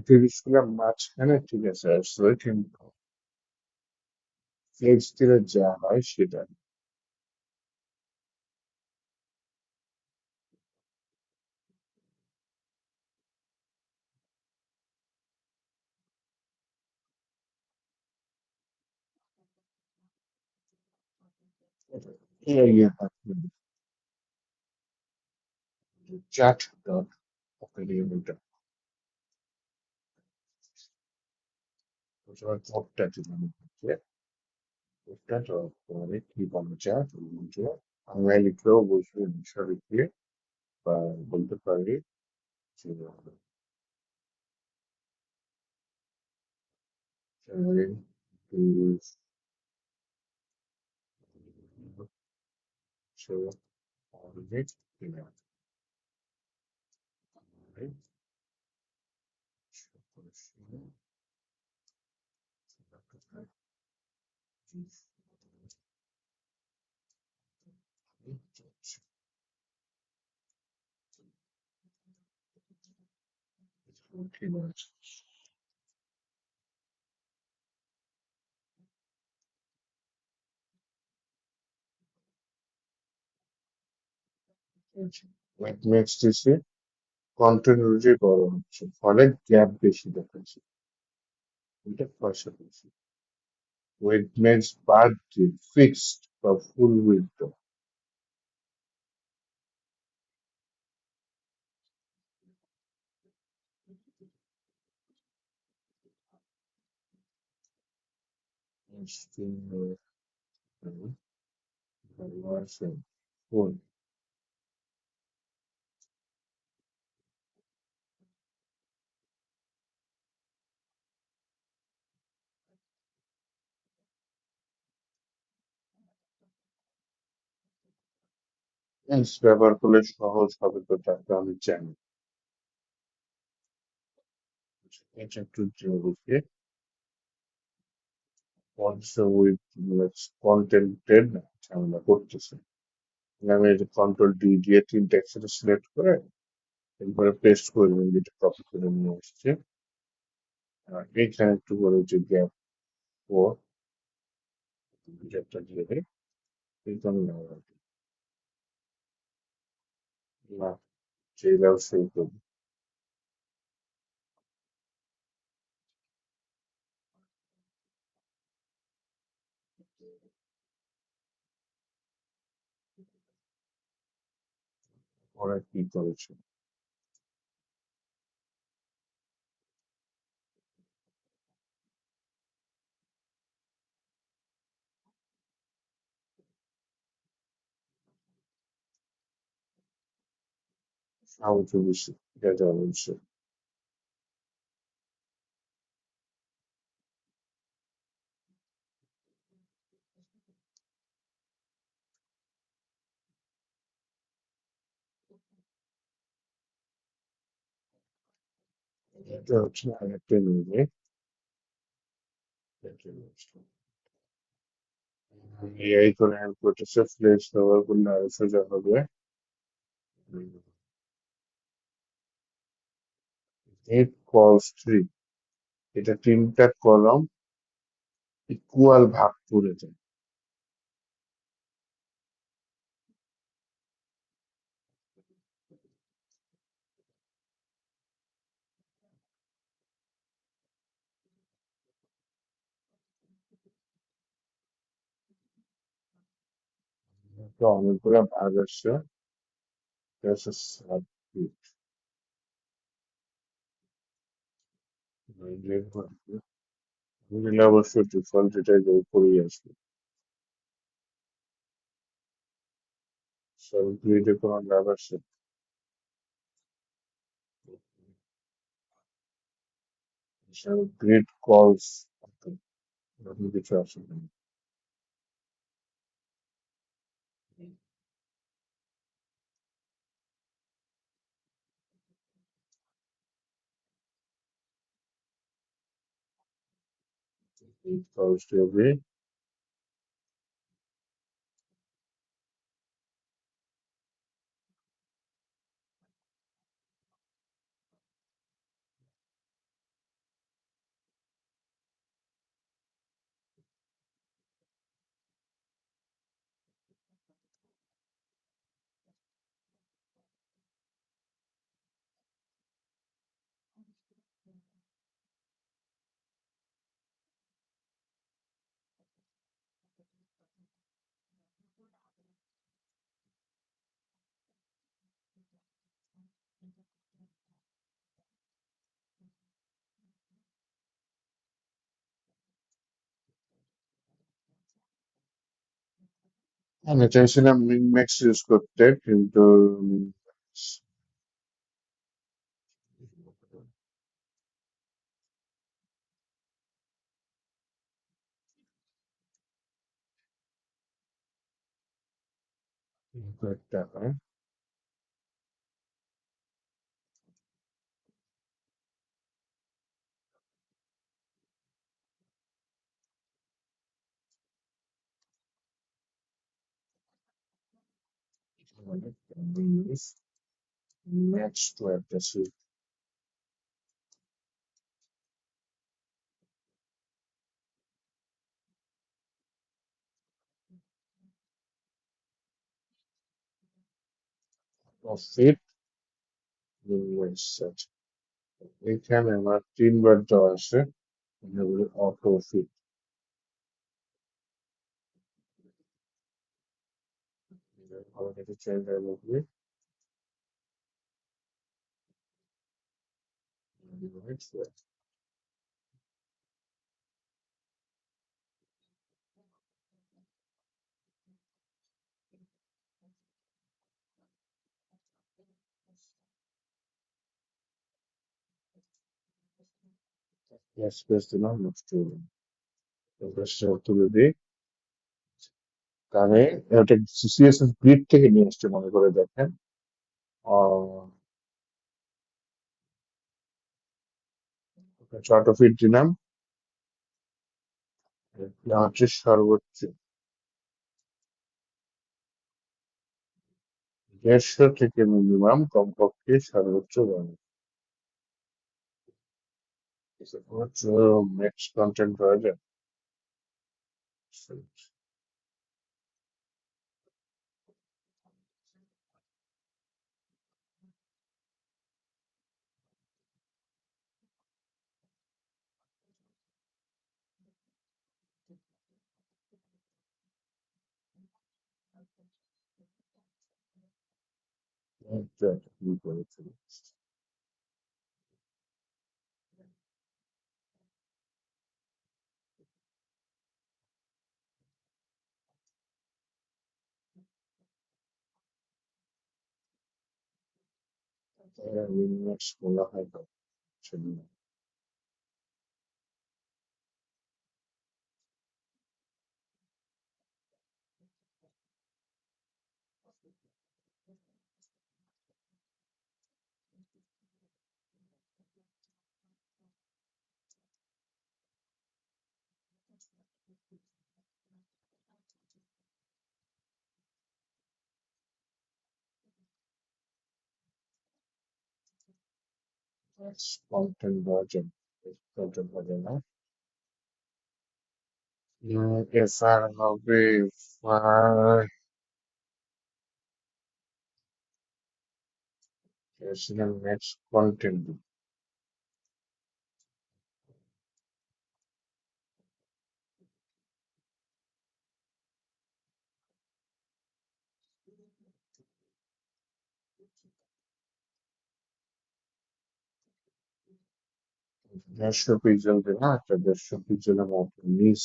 জিনিসগুলো মাঝখানে ঠিক আছে আসলে, কিন্তু ফ্লেক্স দিলে যা হয় সেটা। এই চ্যাট ডট ভেরিয়েবলটা কোডটা দিলাম, কোডটা দেওয়ার পরে কি বলা যায় যে বাংলা লিখলেও বসবে, ইংলিশে লিখলে বা বলতে পারি যে is so already enough, right? Okay, what makes this a content অনুযায়ী বড় হচ্ছে, ফলে গ্যাপ বেশি দেখাচ্ছে। এটা পয়সা বেশি। Weight makes বাড়ছে ফিক্সড বা ফুল উইথড্র। ফুল ব্যবহার করলে সহজ হবে তো তাকে আমি জানি। এটা একটু জরুরি। Also with contented ঝামেলা করতেছে। আমি এই যে কন্ট্রোল ডি দিয়ে তিনটা একসাথে সিলেক্ট করে এরপরে পেস্ট করে দিলাম, যেটা কপি করে নিয়ে আসছে। আর এখানে একটু করে যে গ্যাপ ফোর গ্যাপটা দিয়ে দেয়, এখানে না সেইটাও সেই করবো। ওরা কি করেছে সাহায্য বেশি, এটা জানা উচিত। এটা হচ্ছে আরেকটা নিয়ে এআই করে হেল্প করতেছে, ফ্লেক্স ব্যবহার করলে আরো সোজা হবে। নেট কলস থ্রি, এটা তিনটা কলাম ইকুয়াল ভাগ করে যায়। তো অনেকগুলো ভাগ আসছে, সাবগ্রিড অবশ্য ডিফল্ট এটাই উপরেই আসবে। সাবগ্রিডে কোনো লাভ আছে? সাবগ্রিড কলস এরকম কিছু আছে না। কলস হবে আমি চাইছিলাম মিনম্যাক্স ইউজ করতে, কিন্তু একটা হয় ম্যাক্স টু একটা প্রফিট। এখানে আমার তিনবার দেওয়া আছে, অটো ফিট। আমাকে একটু চেঞ্জ হয়ে যাবে। স্পেস দিলাম, নষ্ট হলো। প্রসেসর তুলে দিই। তাহলে এটা সিএসএস গ্রিড থেকে নিয়ে আসছে মনে করে দেখেন। অটো ফিট দিলাম, হচ্ছে সর্বোচ্চ 150 থেকে মিনিমাম কমপক্ষে সর্বোচ্চ বাড়ে। সর্বোচ্চ ম্যাক্স কন্টেন্ট পাওয়া যায়। এটা কি করেছিল? মিনিমাক্স বলা হয় তো, সেদিন কন্টেন্ট ভার্জন, কন্টেন্ট ভার্জন না। এসআর হবে ফার নেক্সট কন্টেন্ট। দেড়শো পিক্সেল দিয়ে না, একটা 150 পিক্সেলের মতো নিস।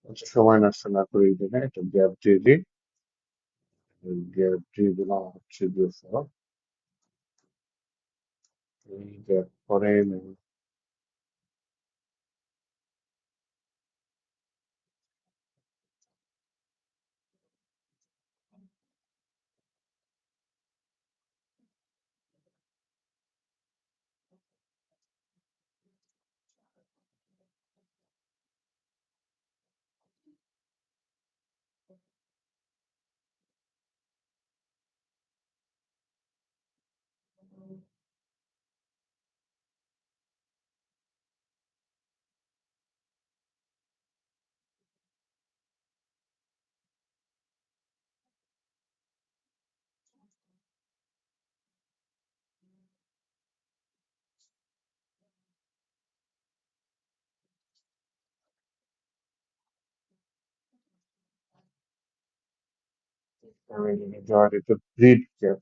আচ্ছা, সময় নষ্ট না করে এখানে একটা গ্যাপ দিয়ে দিই। ওই গ্যাপ দিয়ে দিলাম হচ্ছে 200। এই গ্যাপ পরে আমি জয়ের একটা ব্রিড গ্যাপ।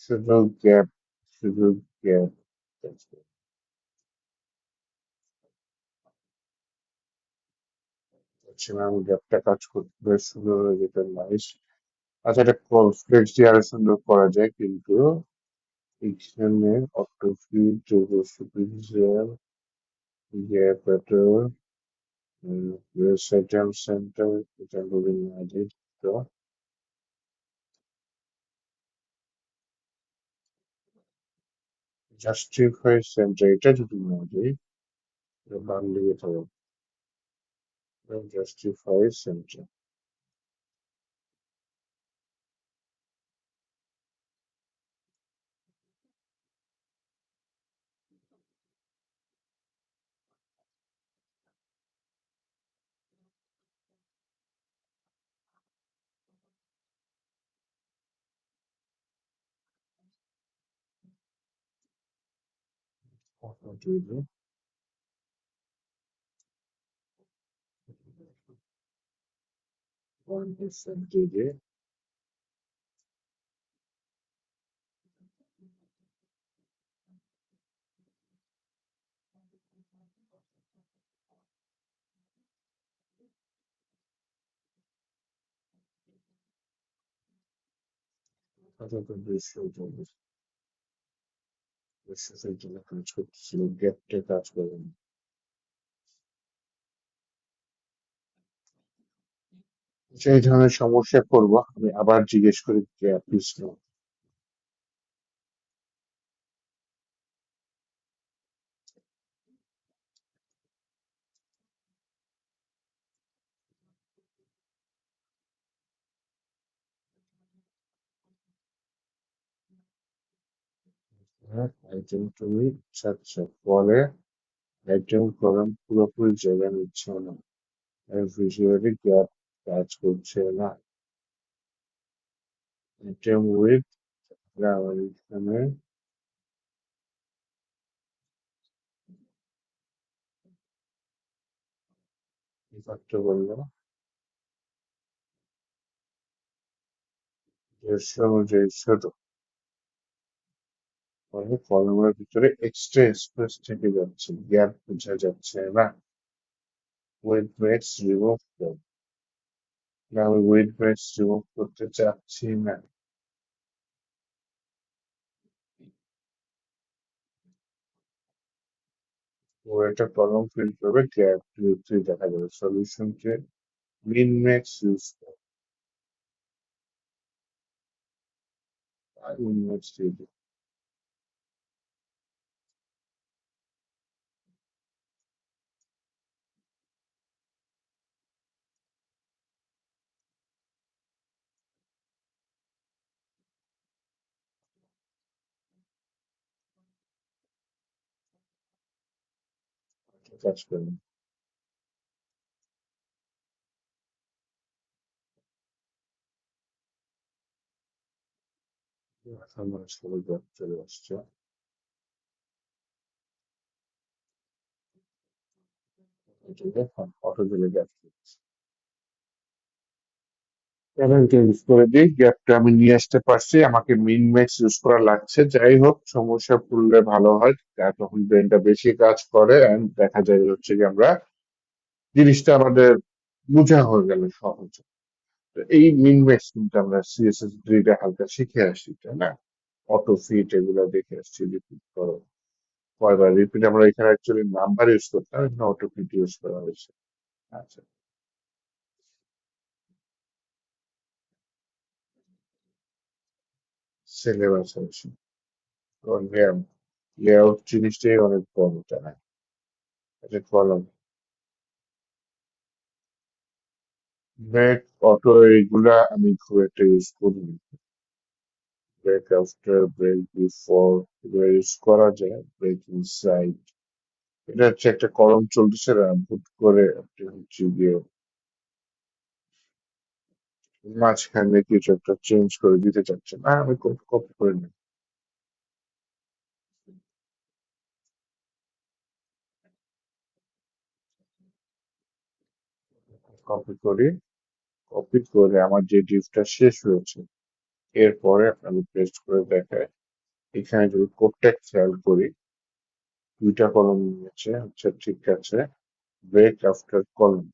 শুধু গ্যাপ, শুধু গ্যাপ। ম্যাক্সিমাম গ্যাপটা কাজ করতে বেশ সুন্দর হয়ে যেত, নাইস। আচ্ছা, এটা ফ্লেক্স দিয়ে আরো সুন্দর করা যায়, কিন্তু এখানে অটোফিট, পিক্সেল, গ্যাপ এটা, সেটাম সেন্টার, এটা বলি না দিই তো। জাস্টিফাই সেন্টার, এটা যদি না দিই, বাম দিকে থাকবে জাস্টিফাই সেন্টার। দিয়ে দিই, দিয়ে দিই। আচ্ছা, তো 200 জন্য কাজ করতেছিল, গ্যাপটা কাজ করে না। আচ্ছা, এই ধরনের সমস্যা পড়বো, আমি আবার জিজ্ঞেস করি গ্যাপ ইসলো। হ্যাঁ, আইটেম তুমি, আচ্ছা আচ্ছা, পরে আইটেম কলাম পুরোপুরি জায়গা নিচ্ছে না, ভিজুয়ালি গ্যাপ কাজ করছে না। আইটেম উইথ, আমার এখানে ইফেক্ট বললো 150 অনুযায়ী ছোট, ফলে কলমের ভিতরে এক্সট্রা স্পেস থেকে যাচ্ছে, গ্যাপ বোঝা যাচ্ছে না। উইথ ব্রেডস রিমুভ করো, না আমি উইথ ব্রেডস রিমুভ করতে চাচ্ছি না। ও একটা কলম ফিল করবে, গ্যাপ দেখা যাবে। সলিউশনকে মিন ম্যাক্স ইউজ করো, মিন ম্যাক্স দিয়ে দিই। কাজ করেন। এখন মনে সবাই গ্যাপ চলে আসছে। অটো দিলে গ্যাপ এভাবে ইউজ করে দিই, গ্যাপটা আমি নিয়ে আসতে পারছি, আমাকে মিন ম্যাক্স ইউজ করা লাগছে। যাই হোক, সমস্যা পড়লে ভালো হয়, তখন ব্রেনটা বেশি কাজ করে and দেখা যায় হচ্ছে কি আমরা জিনিসটা আমাদের বোঝা হয়ে গেল সহজ। তো এই মিন ম্যাক্স কিন্তু আমরা সিএসএস থ্রিতে হালকা শিখে আসছি, তাই না? অটো ফিট এগুলো দেখে আসছি, রিপিট করো কয়বার রিপিট, আমরা এখানে অ্যাকচুয়ালি নাম্বার ইউজ করতাম, এখানে অটো ফিট ইউজ করা হয়েছে। আচ্ছা, সিলেবাস আছে, লেআউট জিনিসটাই অনেক বড়, তাই না? এটা কলম, ব্রেক, অটো, এইগুলা আমি খুব একটা ইউজ করিনি। ব্রেক আফটার, ব্রেক বিফোর, এগুলো ইউজ করা যায়। ব্রেক ইনসাইড, এটা হচ্ছে একটা কলম চলতেছে না, হুট করে আপনি হচ্ছে গিয়ে মাঝখানে কিছু একটা চেঞ্জ করে দিতে চাচ্ছেন, আমি কপি করে নিই, কপি করি, কপি করে আমার যে ডিপটা শেষ হয়েছে এরপরে আপনাকে পেস্ট করে দেখায়। এখানে যদি কোডটা খেয়াল করি, দুইটা কলম নিয়েছে, আচ্ছা ঠিক আছে, ব্রেক আফটার কলম,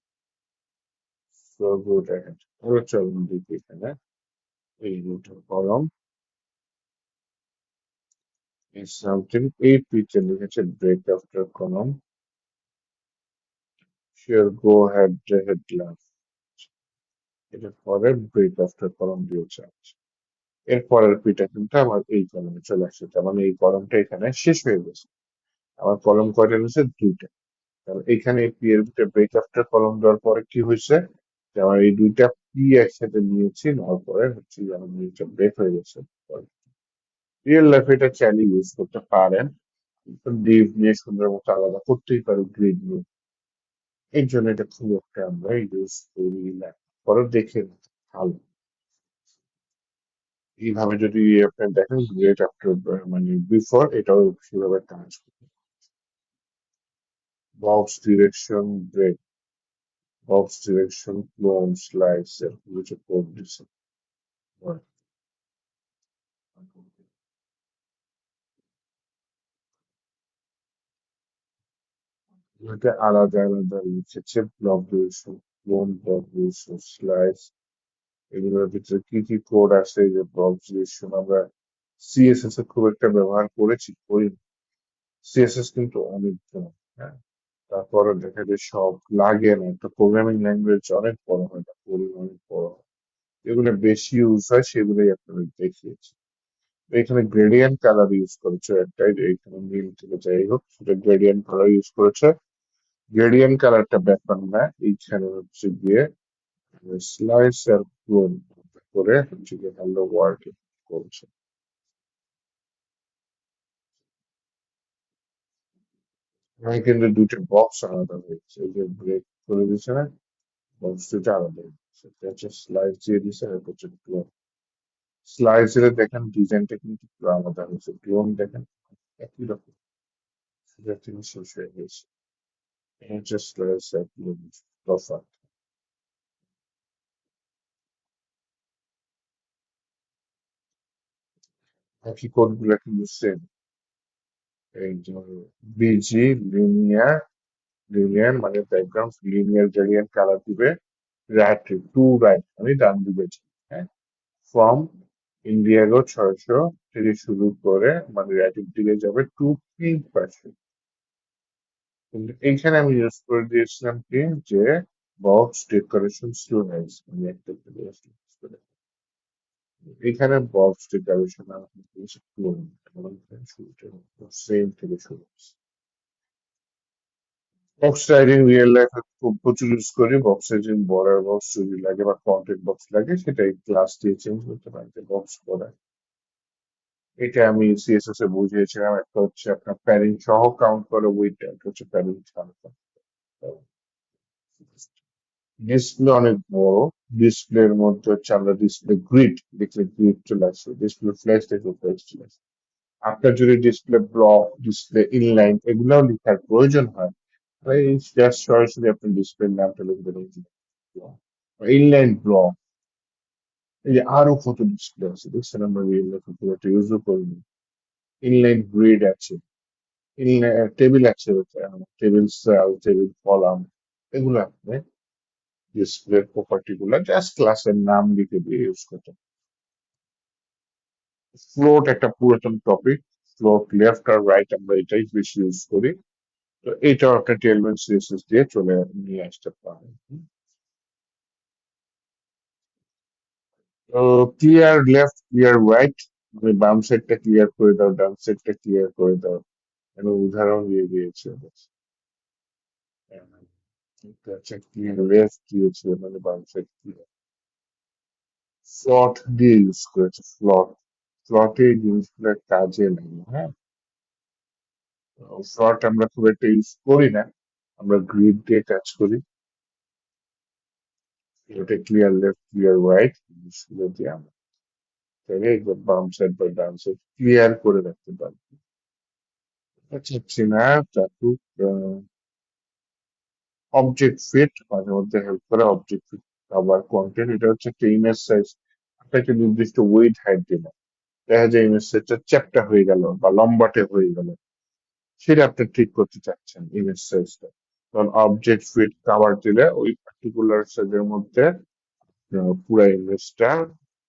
সো গুড অ্যাহেড। তাহলে চলুন দেখি এখানে এই দুটো কলম is something, এই পিকচার লিখেছে ব্রেক আফটার কলম, শিওর গো হ্যাড হেডলাইন, এটা পরে ব্রেক আফটার কলম দিয়েছে। এর পরের পিটা কিন্তু আমার এই কলমে চলে আসছে, তার মানে এই কলমটা এখানে শেষ হয়ে গেছে। আমার কলম কয়টা রয়েছে? দুইটা। তাহলে এখানে এই পি এর ভিতরে ব্রেক আফটার কলম দেওয়ার পরে কি হয়েছে, যে আমার এই দুইটা পি একসাথে নিয়েছি, নেওয়ার পরে হচ্ছে যে আমার জিনিসটা ব্রেক হয়ে গেছে। রিয়েল লাইফে এটা চাইলে ইউজ করতে পারেন, ডিভ নিয়ে সুন্দর মতো আলাদা করতেই পারি গ্রিড নিয়ে, এই জন্য এটা খুব একটা আমরা ইউজ করি না। পরে দেখে নিতে ভালো, এইভাবে যদি আপনি দেখেন গ্রেট আফটার মানে বিফোর, এটাও সেভাবে কাজ করে। Box direction break, box direction clone slice কিছু কোড দিচ্ছে। এটা আলাদা আলাদা লিখেছে, block direction, clone, block direction, slice, এগুলোর ভিতরে কি কি কোড আছে, যে ব্লক ডিরেকশন আমরা সিএসএস এ খুব একটা ব্যবহার করেছি করি, সিএসএস কিন্তু অনেক বড়, হ্যাঁ, তারপরে দেখা যায় সব লাগে না, একটা প্রোগ্রামিং ল্যাঙ্গুয়েজ অনেক বড় হয় না, কোডিং অনেক বড় হয়, এগুলো বেশি ইউজ হয় সেগুলোই আপনাদের দেখিয়েছি। তো এখানে গ্রেডিয়েন্ট কালার ইউজ করেছে একটাই, যে এখানে নীল থেকে যাই হোক সেটা গ্রেডিয়েন্ট কালার ইউজ করেছে। গ্রেডিয়েন্ট কালারটা ব্যাপার না, এইখানে হচ্ছে গিয়ে স্লাইস আর ক্লোন করে হচ্ছে গিয়ে হ্যালো ওয়ার্ল্ড করছে। এখানে কিন্তু দুটো বক্স আলাদা হয়েছে, এই যে ব্রেক করে দিচ্ছে না, বক্স দুটো আলাদা হয়েছে, এটা হচ্ছে স্লাইস দিয়ে দিচ্ছে, আর এটা হচ্ছে ক্লোন। স্লাইসের দেখেন ডিজাইনটা কিন্তু একটু আলাদা হয়েছে, ক্লোন দেখেন একই রকম, সেটা থেকে শেষ হয়ে গেছে। এটা হচ্ছে স্লাইস আর ক্লোন তফাৎ। বাকি কোডগুলো কিন্তু সেম, এই যে বিজি, লিনিয়ার, লিনিয়ার মানে ব্যাকগ্রাউন্ড, লিনিয়ার গ্রেডিয়েন্ট কালার দিবে, রাইট টু রাইট মানে ডান দিকে, হ্যাঁ, ফ্রম ইন্ডিয়াগো 600 থেকে শুরু করে মানে রাইটের দিকে যাবে টু পিঙ্ক পাশে। কিন্তু এইখানে আমি ইউজ করে দিয়েছিলাম কি, যে বক্স ডেকোরেশন স্টুডেন্টস, আমি একটা use করে। এখানে বক্স ডেকোরেশন আমি দিয়েছি clone, এবং এখানে শুরুটা সেম থেকে শুরু হচ্ছে। বক্স রাইডিং রিয়েল লাইফে খুব প্রচুর ইউজ করি, বক্স রাইডিং বর্ডার বক্স যদি লাগে বা কন্টেন্ট বক্স লাগে, সেটা এই ক্লাস দিয়ে চেঞ্জ করতে পারি, বক্স বর্ডার। এটা আমি সিএসএস এ বুঝিয়েছিলাম। একটা হচ্ছে আপনার প্যারেন্ট সহ কাউন্ট করে উইথ, একটা হচ্ছে প্যারেন্ট ছাড়া count করে। ডিসপ্লে অনেক বড়। ডিসপ্লের মধ্যে হচ্ছে আমরা ডিসপ্লে গ্রিড দেখলে গ্রিড চলে আসছে, ডিসপ্লে ফ্ল্যাশ দেখলে ফ্ল্যাশ চলে আসছে। আপনার যদি ডিসপ্লে ব্লক, ডিসপ্লে ইনলাইন এগুলাও লেখার প্রয়োজন হয়, তাহলে জাস্ট সরাসরি আপনি ডিসপ্লের নামটা লিখে দেবেন। ইনলাইন ব্লক, এই যে আরো কত ডিসপ্লে আছে দেখছেন, আমরা রিয়েল লাইফে খুব একটা ইউজও করিনি। ইনলাইন গ্রিড আছে, ইনলাইন টেবিল আছে, টেবিল সেল, টেবিল কলাম, এগুলো আপনি ডিসপ্লে প্রপার্টি গুলা জাস্ট ক্লাসের নাম লিখে দিয়ে ইউজ করতে। ফ্লোট একটা পুরাতন টপিক। ফ্লোট লেফট আর রাইট আমরা এটাই বেশি ইউজ করি। তো এটাও একটা টেলমেন্ট সিএসএস দিয়ে চলে নিয়ে আসতে পারেন। তো ক্লিয়ার লেফট, ক্লিয়ার রাইট, মানে বাম সাইডটা ক্লিয়ার করে দাও, ডান সাইডটা ক্লিয়ার করে দাও, আমি উদাহরণ দিয়ে দিয়েছি। এটা হচ্ছে ক্লিয়ার লেফট দিয়েছে, মানে বাম সাইড ক্লিয়ার। ফ্লট দিয়ে ইউজ করেছে, ফ্লট। ফ্লটে এই জিনিসগুলো কাজে লাগে, হ্যাঁ। ফ্লট আমরা খুব একটা ইউজ করি না, আমরা গ্রিড দিয়ে কাজ করি। এটা ক্লিয়ার লেফট, ক্লিয়ার রাইট জিনিসগুলো দিয়ে আমরা চাইলে একদম বাম সাইড বা ডান সাইড ক্লিয়ার করে রাখতে পারি। চাচ্ছি না চাকু। অবজেক্ট ফিট মাঝে মধ্যে হেল্প করে, অবজেক্ট ফিট আবার কন্টেন্ট, এটা হচ্ছে একটা ইমেজ সাইজ। আপনার একটা নির্দিষ্ট ওয়েট হাইট দিলে দেখা যায় ইমেজ সাইজটা চ্যাপ্টা হয়ে গেল বা লম্বাটে হয়ে গেল, সেটা আপনি ঠিক করতে চাচ্ছেন ইমেজ সাইজটা। তখন অবজেক্ট ফিট কভার দিলে ওই পার্টিকুলার সাইজের মধ্যে পুরো ইমেজটা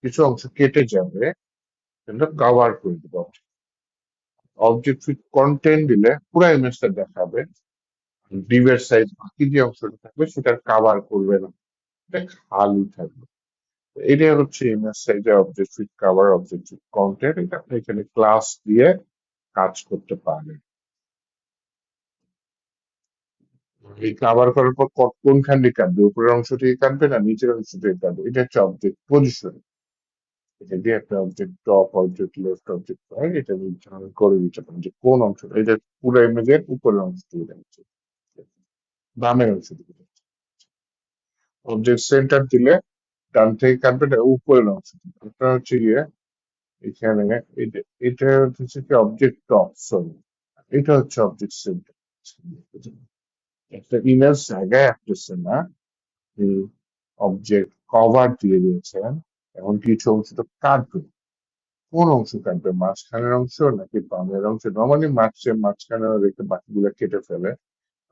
কিছু অংশ কেটে যাবে, কিন্তু কভার করে দেবে। অবজেক্ট ফিট কন্টেন্ট দিলে পুরো ইমেজটা দেখাবে, ডিভের সাইজ বাকি যে অংশটা থাকবে সেটা কাভার করবে না, এটা খালি থাকবে। এটাই হচ্ছে ইমেজ সাইজে object fit cover, object fit content. এটা আপনি এখানে ক্লাস দিয়ে কাজ করতে পারেন। এই কাভার করার পর কোনখান দিয়ে কাটবে, উপরের অংশ থেকে কাটবে না নিচের অংশ থেকে কাটবে, এটা হচ্ছে অবজেক্ট পজিশন। এটা দিয়ে একটা object top, object left, object right এটা নির্ধারণ করে দিতে পারেন যে কোন অংশটা, এটা পুরো ইমেজের উপরের অংশ থেকে যাচ্ছে, বামের অংশ থেকে যাচ্ছে। অবজেক্ট সেন্টার দিলে ডান থেকে কাটবে, এটা উপরের অংশ থেকে। এটা হচ্ছে গিয়ে এখানে এটা, এটা হচ্ছে কি অবজেক্ট টপ, সরি, এটা হচ্ছে অবজেক্ট সেন্টার। একটা ইমেজ জায়গায় আসতেছে না, অবজেক্ট কভার দিয়ে দিয়েছেন, এখন কিছু অংশ তো কাটবে। কোন অংশ কাটবে, মাঝখানের অংশ নাকি বামের অংশ? নর্মালি মাঝখানে রেখে বাকিগুলো কেটে ফেলে।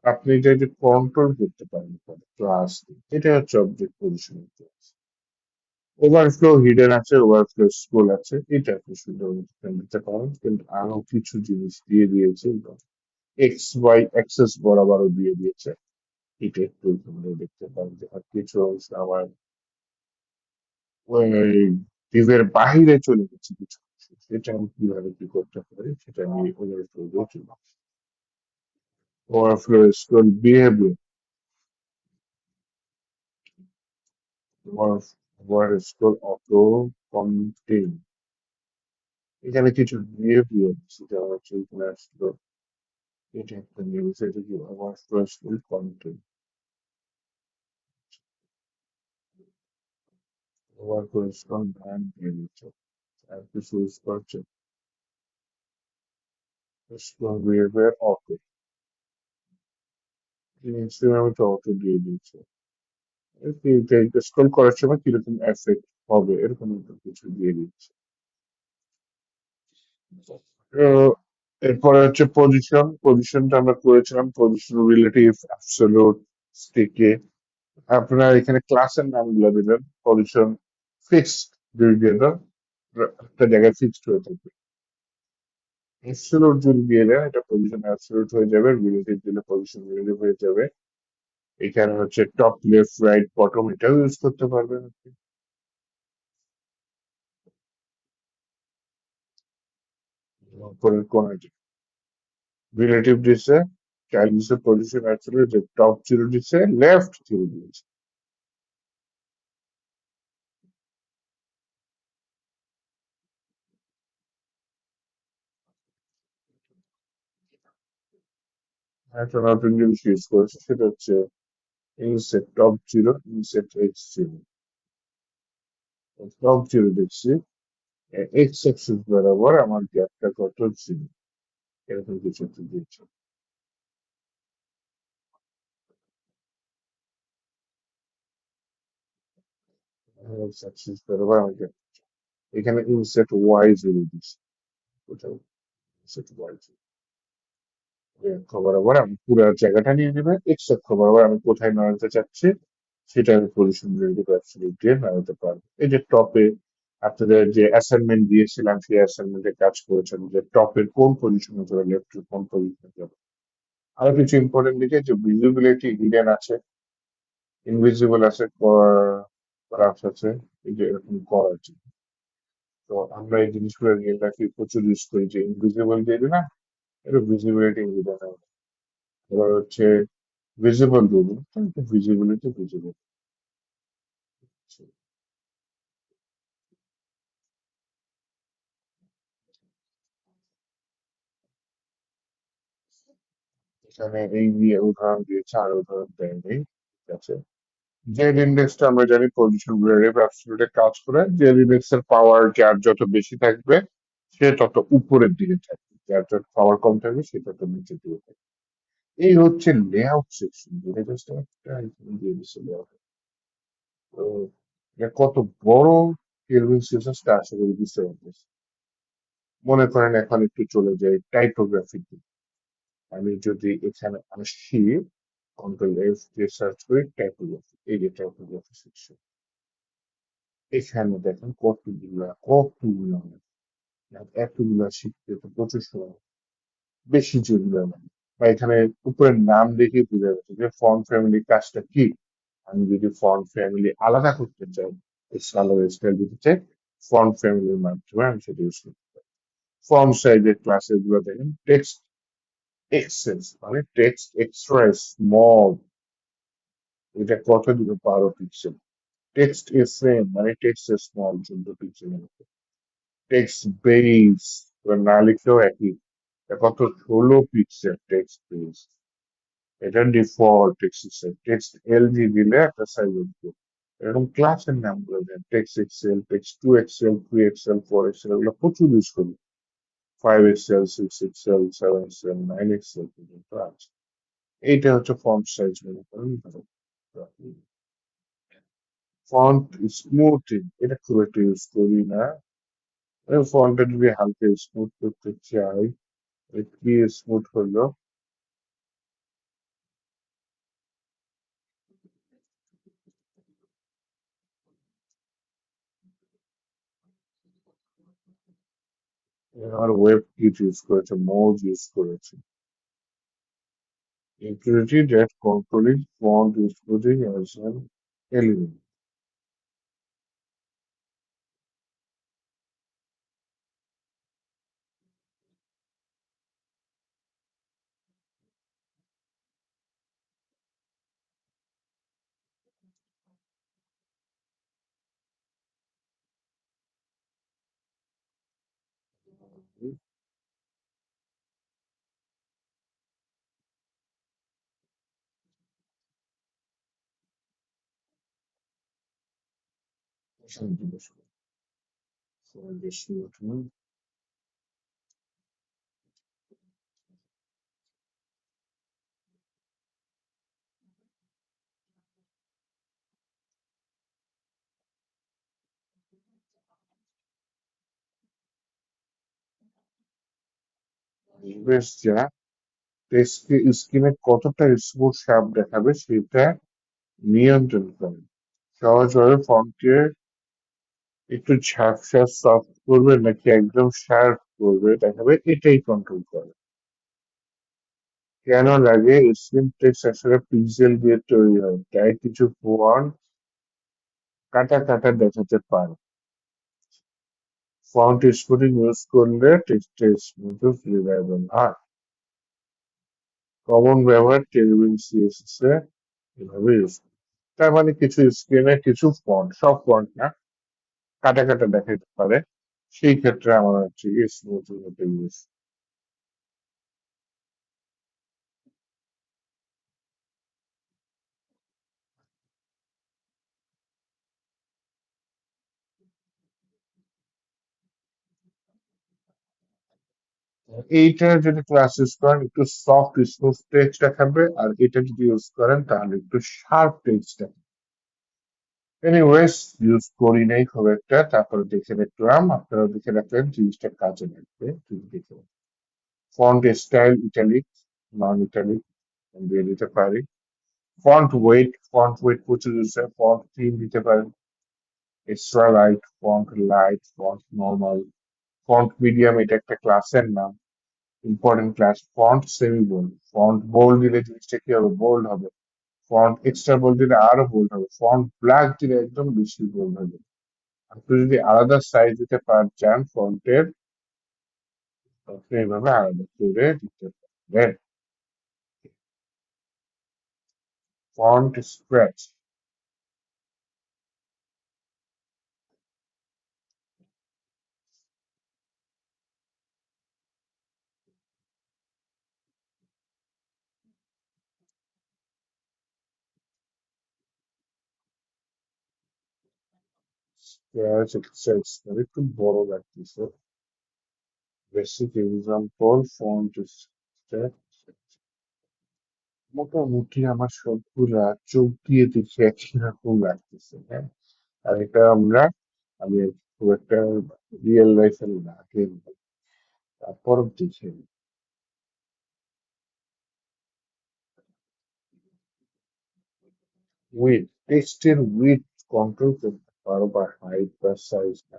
আপনি এটা যে কন্ট্রোল করতে পারেন ক্লাস, এটা হচ্ছে অবজেক্ট পজিশন। ওভারফ্লো হিডেন আছে, ওভারফ্লো স্কুল আছে, এটা আপনি সুন্দর মতো দিতে পারেন, কিন্তু আরো কিছু জিনিস দিয়ে দিয়েছে, এক্স ওয়াই অ্যাক্সেস বরাবরও দিয়ে দিয়েছে। এটা একটু তোমরা দেখতে পারেন যে আর কিছু অংশ আমার ওই ডিভের বাহিরে চলে গেছে কিছু অংশ। সেটা আমি কিভাবে কি করতে পারি সেটা আমি ওভারফ্লো দিয়ে চলে, overflow school behaviour, over school auto contain, এখানে কিছু বিহেভিয়ার সেটা হচ্ছে এখানে আসলো। এটা একটা নিউজ, এটা কি overflow school contain, overflow school van দিয়ে দিচ্ছে, আর কিছু ইউজ করছে স্কুল বিহেভিয়ার অটো, ম্যাক্সিমাম তো অটো দিয়ে দিচ্ছে। স্ক্রল করার সময় কিরকম এফেক্ট হবে এরকম একটা কিছু দিয়ে দিচ্ছে। তো এরপরে হচ্ছে পজিশন, পজিশনটা আমরা করেছিলাম পজিশন রিলেটিভ, অ্যাবসলিউট, স্টিকি। আপনারা এখানে ক্লাসের নামগুলো দিলেন, পজিশন ফিক্সড দিয়ে দেন, একটা জায়গায় ফিক্সড হয়ে থাকবে। অ্যাবসলিউট যদি দিয়ে দেন এটা পজিশন অ্যাবসলিউট হয়ে যাবে, রিলেটিভ দিলে পজিশন রিলেটিভ হয়ে যাবে। এখানে হচ্ছে টপ, লেফট, রাইট, বটম এটাও ইউজ করতে পারবেন আপনি। উপরের কোণাটি রিলেটিভ দিচ্ছে, চাইল্ড দিচ্ছে পজিশন অ্যাবসলিউট, যে টপ জিরো দিচ্ছে, লেফট জিরো দিয়েছে। একটা নতুন জিনিস ইউজ করেছে, সেটা হচ্ছে inset top zero, inset x zero. Top zero দেখছি এক্স অ্যাক্সিস বরাবর আমার গ্যাপটা কত ছিল, এরকম কিছু একটা দিয়েছে। এক্স অ্যাক্সিস বরাবর আমার gap। এখানে ইনসেট ওয়াই জিরো দিচ্ছে, কোথাও ইনসেট ওয়াই জিরো অক্ষ বরাবর আমি পুরো জায়গাটা নিয়ে নেবে, এক্স অক্ষ বরাবর আমি কোথায় নাড়াতে চাচ্ছি সেটা আমি পজিশন রিলেটিভ অ্যাবসলিউট দিয়ে নাড়াতে পারবো। এই যে টপে আপনাদের যে অ্যাসাইনমেন্ট দিয়েছিলাম, সেই অ্যাসাইনমেন্টে কাজ করেছেন যে টপের কোন পজিশনে যাবে, লেফটের কোন পজিশনে যাবে। আরো কিছু ইম্পর্টেন্ট দিকে যে ভিজিবিলিটি হিডেন আছে, ইনভিজিবল আছে, ক্রাফট আছে, এই যে এরকম কর আছে। তো আমরা এই জিনিসগুলো রিয়েল লাইফে প্রচুর ইউজ করি, যে ইনভিজিবল দিয়ে দিলাম, এটা ভিজিবিলিটি হিডেন। এবার হচ্ছে ভিজিবল দিয়ে দিলাম, ভিজিবিলিটি ভিজিবল। এখানে এই নিয়ে উদাহরণ দিয়েছে, আর উদাহরণ দেয়নি। ঠিক আছে, যে ইন্ডেক্সটা আমরা জানি পজিশন রিলেটিভ অ্যাবসলিউটে কাজ করে, যে ইন্ডেক্স এর পাওয়ার যার যত বেশি থাকবে সে তত উপরের দিকে থাকবে, যার যত পাওয়ার কম থাকবে সে তত নিচের দিকে থাকবে। এই হচ্ছে লেআউট সেকশন, যেটা জাস্ট একটা এখানে দিয়ে দিচ্ছে layout। তো এটা কত বড় কেলভিন সিস্টেমটা আশা করি বুঝতে পারতেছি। মনে করেন এখন একটু চলে যাই টাইপোগ্রাফি। আমি যদি এখানে আসি, কন্ট্রোল এফ দিয়ে সার্চ করি টাইপোগ্রাফি, এই যে টাইপোগ্রাফি সেকশন, এখানে দেখেন কতগুলা এতগুলা শিখতে তো প্রচুর সময়, বেশি যেগুলো লাগে। বা এখানে উপরের নাম দেখে বোঝা যাচ্ছে যে ফন্ট ফ্যামিলি কাজটা কি। আমি যদি ফন্ট ফ্যামিলি আলাদা করতে চাই, কালার স্টাইল দিতে চাই, ফন্ট ফ্যামিলির মাধ্যমে আমি সেটা ইউজ করি। ফন্ট সাইজের ক্লাসেস গুলো দেখেন, টেক্সট এক্সেস মানে টেক্সট এক্সট্রা স্মল, এটা কত দিবে 12 পিক্সেল। টেক্সট এফ্রেম মানে text small 14 pixel. Text base না লিখলেও একই, এটা কত 16 পিক্সেল টেক্সট বেস। এটা default text size, text LG দিলে একটা সাইজ উঠবে। এরকম ক্লাসের নামগুলো দেন, text XL, text 2 XL, 3 XL, 4 XL, এগুলো প্রচুর ইউজ করি। 5 এক্সেল, 6 এক্সেল, 7 এক্সেল, 9 এক্সেল পর্যন্ত আছে। এইটা হচ্ছে ফন্ট সাইজ মনে করেন। ফন্ট স্মুথিং এটা খুব একটা ইউজ করি না। ফন্টটা যদি হালকা স্মুথ করতে চাই, কি স্মুথ হলো, আর ওয়েব কিট ইউজ করেছে, মোজ ইউজ করেছে। Utility that controlling font using as an element. বেশ যা টেক্সট স্ক্রিনে কতটা স্মুথ শার্প দেখাবে সেটা নিয়ন্ত্রণ করে। সহজভাবে ফন্টকে একটু ঝাপসা সফট করবে নাকি একদম শার্প করবে দেখাবে, এটাই কন্ট্রোল করে। কেন লাগে, স্ক্রিন টেক্সট আসলে পিক্সেল দিয়ে তৈরি হয়, তাই কিছু ফন্ট কাটা কাটা দেখাতে পারে। ফন্ট স্মুথিং ইউজ করলে টেক্সটের স্মুথ রিডাবল হয়। কমন ব্যবহার টেলভিন সিএসএস এ এভাবে ইউজ করে। তার মানে কিছু স্ক্রিনে কিছু ফন্ট, সব ফন্ট না, কাটা কাটা দেখাতে পারে, সেই ক্ষেত্রে আমার হচ্ছে স্মুথিং এটা ইউজ। এইটা যদি ক্লাস ইউজ করেন একটু সফট স্মুথ টেক্সট দেখাবে, আর এটা যদি ইউজ করেন তাহলে একটু শার্প টেক্সট দেখাবে। এনিওয়েজ ইউজ করি নাই খুব একটা, তারপরে দেখে রাখলাম, আপনারা দেখে রাখলেন জিনিসটা কাজে লাগবে যদি দেখে। ফন্ট স্টাইল ইটালিক, নন ইটালিক দিয়ে দিতে পারি। ফন্ট ওয়েট প্রচুর দিচ্ছে, ফন্ট থিম দিতে পারেন, extra light, font normal, font medium, এটা একটা ক্লাসের নাম, important class. Font semi bold, font bold দিলে জিনিসটা কি হবে, বোল্ড হবে। ফন্ট এক্সট্রা বোল্ড দিলে আরো বোল্ড হবে, ফন্ট ব্ল্যাক দিলে একদম বেশি বোল্ড হবে। আপনি যদি আলাদা সাইজ দিতে চান ফন্টের, আপনি এইভাবে আলাদা করে দিতে পারবেন। ফন্ট স্ক্র্যাচ, স্ক্র্যাচ এক্সেস মানে একটু বড় লাগতেছে। বেসিক এক্সাম্পল ফন্ট স্ক্র্যাচ, মোটামুটি আমার সবগুলা চোখ দিয়ে দেখে একই রকম লাগতেছে, হ্যাঁ। আর এটা আমি খুব একটা রিয়েল লাইফে লাগে না। তারপর দেখে উইথ, টেক্সটের উইথ কন্ট্রোল করতে পারো বা হাইট বা সাইজ না,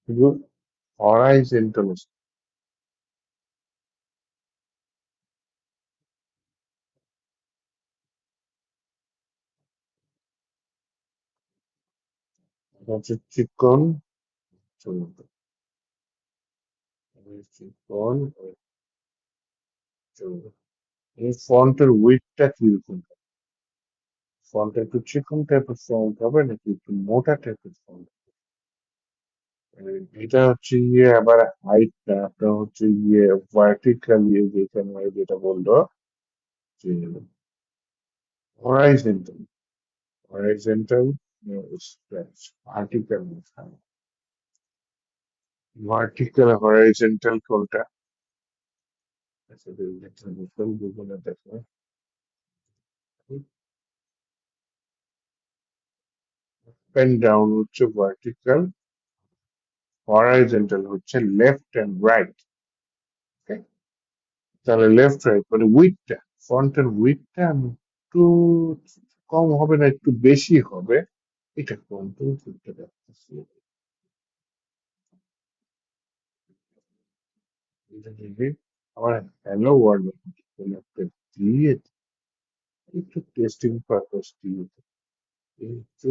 শুধু হরাইজন্টাল হচ্ছে চিকন, চলবে চিকন চলবে। এই ফন্টের উইথটা কিরকম, ফন্ট একটু চিকন টাইপের ফন্ট হবে নাকি একটু মোটা টাইপের ফন্ট? এটা হচ্ছে গিয়ে আবার হাইটটা আপনার হচ্ছে গিয়ে ভার্টিক্যালি, যেখানে যেটা বললো যে horizontal, horizontal stretch, vertical, vertical horizontal কোনটা? আচ্ছা, গুগলে দেখো। পেন ডাউন হচ্ছে ভার্টিক্যাল, হরাইজন্টাল হচ্ছে লেফট এন্ড রাইট। তাহলে লেফট রাইট মানে উইথটা, ফন্টের উইথটা একটু কম হবে না একটু বেশি হবে, এটা কন্ট্রোল করতে পারতেছি। এটা যদি আমার হ্যালো ওয়ার্ল্ড একটা দিয়ে একটু টেস্টিং পারপাস দিয়ে একটু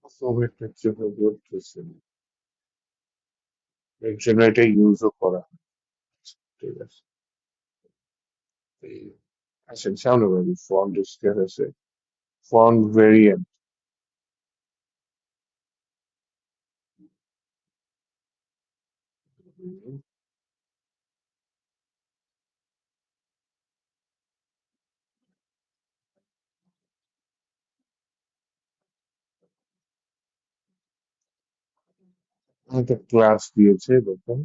সফটওয়্যারটা যেভাবে বলতেছে এর জন্য এটা ইউজও করা হয়। ঠিক আছে, এই আসেন সামনে বাড়ি ফন্ট স্কেল আছে, ফন্ট ভেরিয়েন্ট, একটা ক্লাস দিয়েছে দেখুন,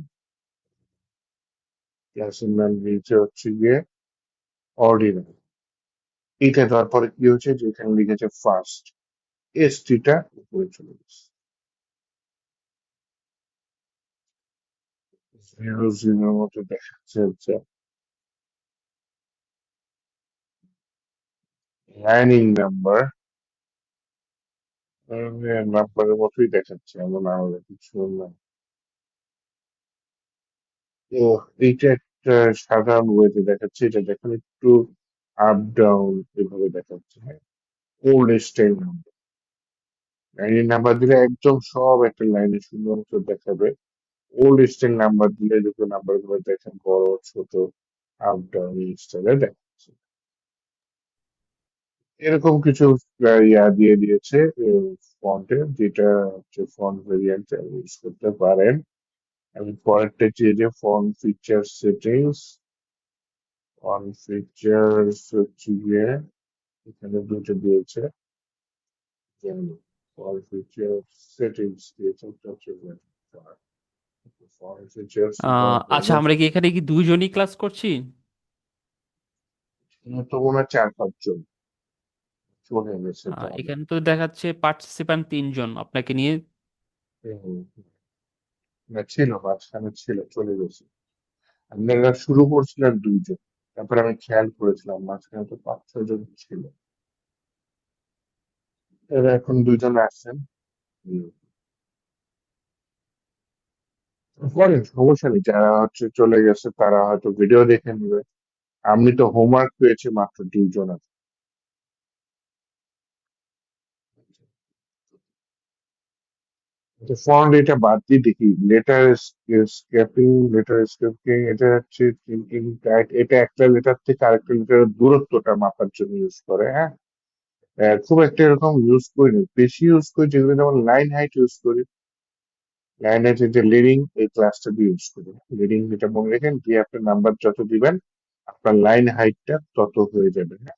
ক্লাসের নাম দিয়েছে হচ্ছে গিয়ে অর্ডিনারি। এটা তারপরে কি হচ্ছে যে এখানে লিখেছে ফার্স্ট, এস টিটা উপরে চলে গেছে, জিরো জিরোর মতো দেখাচ্ছে হচ্ছে লাইনিং নাম্বার, নাম্বারের মতোই দেখাচ্ছে, এমন আলাদা কিছু না। তো এইটা একটা সাধারণ ওয়েতে দেখাচ্ছে, এটা দেখুন একটু আপ ডাউন এভাবে দেখাচ্ছে, হ্যাঁ। ওল্ড স্টাইল নাম্বার, লাইনের নাম্বার দিলে একদম সব একটা লাইনে সুন্দর মতো দেখাবে। ওল্ড স্টাইল নাম্বার দিলে দুটো নাম্বার গুলো দেখেন বড় ছোট আপ ডাউন স্টাইলে দেখাচ্ছে। এরকম কিছু ইয়া দিয়ে দিয়েছে ফন্টে, যেটা হচ্ছে ফন্ট ভেরিয়েন্ট ইউজ করতে পারেন। আমি পরেরটা যে font feature settings, font features হচ্ছে গিয়ে এখানে দুটো দিয়েছে, ফন্ট ফিচার সেটিংস দিয়েছে, একটা হচ্ছে আচ্ছা, আমরা কি এখানে কি দুইজনই ক্লাস করছি? তো মনে হয় 4-5 জন চলে গেছে তাহলে। এখানে তো দেখাচ্ছে পার্টিসিপ্যান্ট 3 জন আপনাকে নিয়ে। হুম, না ছিল, মাঝখানে ছিল, চলে গেছে। আপনারা শুরু করছিলেন 2 জন, তারপরে আমি খেয়াল করেছিলাম মাঝখানে তো 5-6 জন ছিল। এরা এখন 2 জন আসছেন। হুম, করেন, সমস্যা নেই। যারা হচ্ছে চলে গেছে তারা হয়তো ভিডিও দেখে নিবে। আমি তো হোমওয়ার্ক পেয়েছি মাত্র 2 জন আছে। ফন্ট এটা বাদ দিয়ে দেখি, লেটার স্কেপিং, লেটার স্কেপিং এটা হচ্ছে থিঙ্কিং টাইট, এটা একটা লেটার থেকে আরেকটা লেটারের দূরত্বটা মাপার জন্য ইউজ করে, হ্যাঁ। খুব একটা এরকম ইউজ করিনি, বেশি ইউজ করি যেগুলো যেমন লাইন হাইট ইউজ করি। লাইন হাইট যে লিডিং, এই ক্লাসটা দিয়ে ইউজ করি। লিডিং যেটা মনে রেখেন, দিয়ে আপনার নাম্বার যত দিবেন আপনার লাইন হাইটটা তত হয়ে যাবে, হ্যাঁ।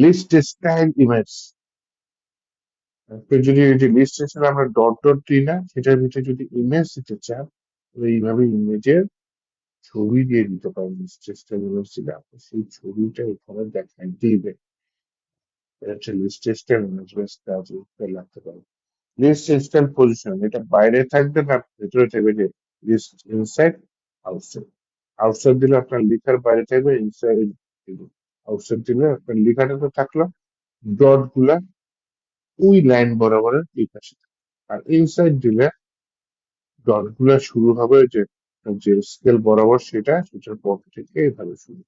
লিস্ট স্টাইল ইমেজ, আপনি যদি এই যে লিস্ট স্টাইল আমরা ডট ডট দিই না, সেটার ভিতরে যদি ইমেজ দিতে চান তাহলে এইভাবে ইমেজের ছবি দিয়ে দিতে পারেন। লিস্ট স্টাইল ইমেজ দিলে আপনি সেই ছবিটা এখানে দেখাই দিবে। এটা হচ্ছে লিস্ট স্টাইল ইমেজ, বেশ কাজে লাগতে পারে। লিস্ট স্টাইল পজিশন, এটা বাইরে থাকবে না ভেতরে থাকবে, যে লিস্ট ইনসাইড আউটসাইড। আউটসাইড দিলে আপনার লেখার বাইরে থাকবে, ইনসাইড আউটসাইড দিলে আপনার লেখাটা তো থাকলো, ডট গুলা ওই লাইন বরাবরের এই পাশে থাকবে। আর ইনসাইড দিলে ডট গুলা শুরু হবে যে যে স্কেল বরাবর, সেটার পর থেকে এভাবে শুরু।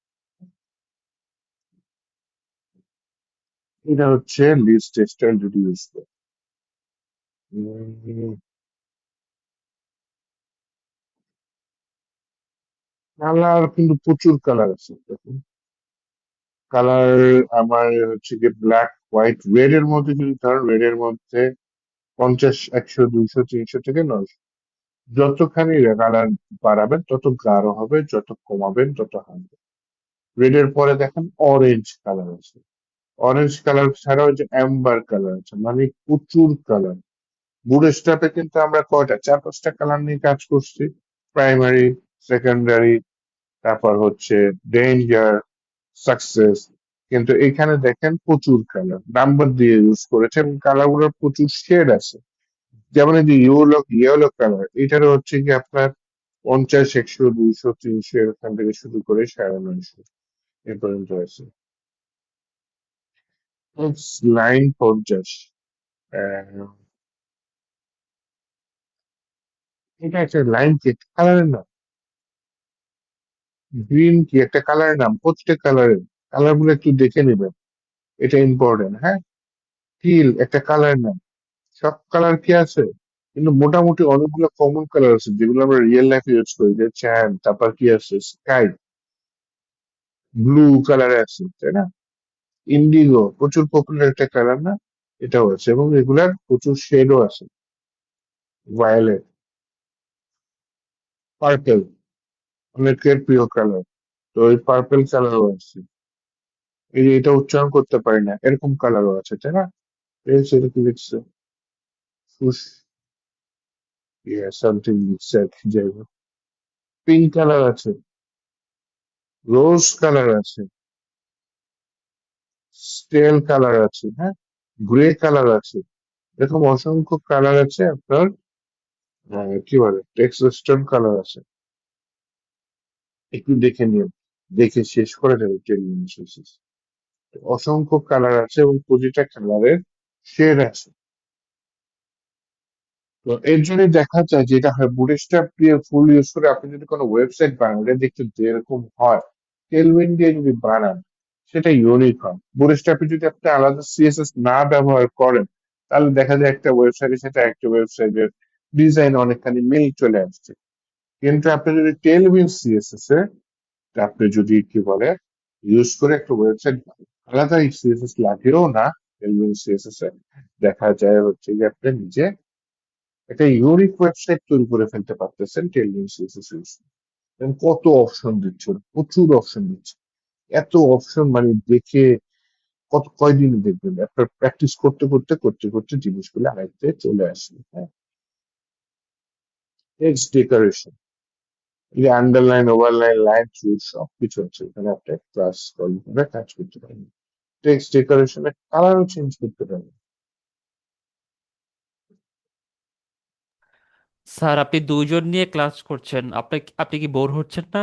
এটা হচ্ছে লিস্ট স্টাইল যদি ইউজ করে। কালার কিন্তু প্রচুর কালার আছে দেখুন। কালার আমার হচ্ছে যে ব্ল্যাক, হোয়াইট, রেড এর মধ্যে যদি ধরেন, রেড এর মধ্যে 50, 100, 200, 300 থেকে 900। যতখানি কালার বাড়াবেন তত গাঢ় হবে, যত কমাবেন তত হালকা। রেড এর পরে দেখেন অরেঞ্জ কালার আছে। অরেঞ্জ কালার ছাড়াও যে অ্যাম্বার কালার আছে, মানে প্রচুর কালার। বুট স্ট্র্যাপে কিন্তু আমরা কয়টা 4-5টা কালার নিয়ে কাজ করছি। প্রাইমারি, সেকেন্ডারি, তারপর হচ্ছে ডেঞ্জার, সাকসেস। কিন্তু এখানে দেখেন প্রচুর কালার নাম্বার দিয়ে ইউজ করেছে, এবং কালার গুলোর প্রচুর শেড আছে। যেমন এই যে ইয়েলো ইয়েলো কালার, এটারও হচ্ছে কি আপনার 50, 100, 200, 300 এখান থেকে শুরু করে 950 এ পর্যন্ত আছে। লাইন 50, এটা একটা লাইন কি একটা কালারের নাম? গ্রিন কি একটা কালারের নাম? প্রত্যেক কালারের কালার গুলো একটু দেখে নেবেন, এটা ইম্পর্টেন্ট, হ্যাঁ। টিল একটা কালার নাম। সব কালার কি আছে? কিন্তু মোটামুটি অনেকগুলো কমন কালার আছে যেগুলো আমরা রিয়েল লাইফে ইউজ করি, যে চ্যান, তারপর কি আছে স্কাই ব্লু কালারে আছে, তাই না? ইন্ডিগো প্রচুর পপুলার একটা কালার না? এটাও আছে, এবং এগুলার প্রচুর শেডও আছে। ভায়োলেট, পার্পেল অনেকের প্রিয় কালার, তো ওই পার্পেল কালারও আছে। এই যে এটা উচ্চারণ করতে পারি না, এরকম কালারও আছে, তাই না? এটা কি লিখছে? ফুস, সামথিং লিখছে আর কি, যাই হোক। পিঙ্ক কালার আছে, রোজ কালার আছে, স্টেল কালার আছে, হ্যাঁ, গ্রে কালার আছে। এরকম অসংখ্য কালার আছে আপনার। কি বলে, টেক্সট কালার আছে। একটু দেখে নিন, দেখে শেষ করে দেবে টেলিভিশন। অসংখ্য কালার আছে এবং প্রতিটা কালারের শেড আছে। তো এর জন্য দেখা যায় যে এটা হয় বুটস্ট্র্যাপ দিয়ে ফুল ইউজ করে আপনি যদি কোনো ওয়েবসাইট বানান, এটা দেখতে যেরকম হয়, টেলউইন দিয়ে যদি বানান সেটা ইউনিক হয়। বুটস্ট্র্যাপে যদি আপনি আলাদা সিএসএস না ব্যবহার করেন, তাহলে দেখা যায় একটা ওয়েবসাইটের সাথে একটা ওয়েবসাইটের ডিজাইন অনেকখানি মিল চলে আসছে। কিন্তু আপনি যদি টেলউইন সিএসএস এ আপনি যদি কি বলে ইউজ করে একটা ওয়েবসাইট, আলাদা সিএসএস লাগেও না, টেলউইন সিএসএস এ দেখা যায় হচ্ছে যে আপনি নিজে একটা ইউনিক ওয়েবসাইট তৈরি করে ফেলতে পারতেছেন টেলউইন সিএসএস ইউজ করে। এবং কত অপশন দিচ্ছে ওরা, প্রচুর অপশন দিচ্ছে। এত অপশন মানে দেখে কয়দিন দেখবেন, আপনার প্র্যাকটিস করতে করতে করতে করতে জিনিসগুলো আয়ত্তে চলে আসবে, হ্যাঁ। টেক্সট ডেকোরেশন, এই আন্ডারলাইন, ওভারলাইন, লাইন থ্রু সবকিছু আছে এখানে। একটা ক্লাস কল করে কাজ করতে পারেন। টেক্সট ডেকোরেশনের কালারও চেঞ্জ করতে পারেন। স্যার আপনি দুইজন নিয়ে ক্লাস করছেন, আপনি কি বোর হচ্ছেন না?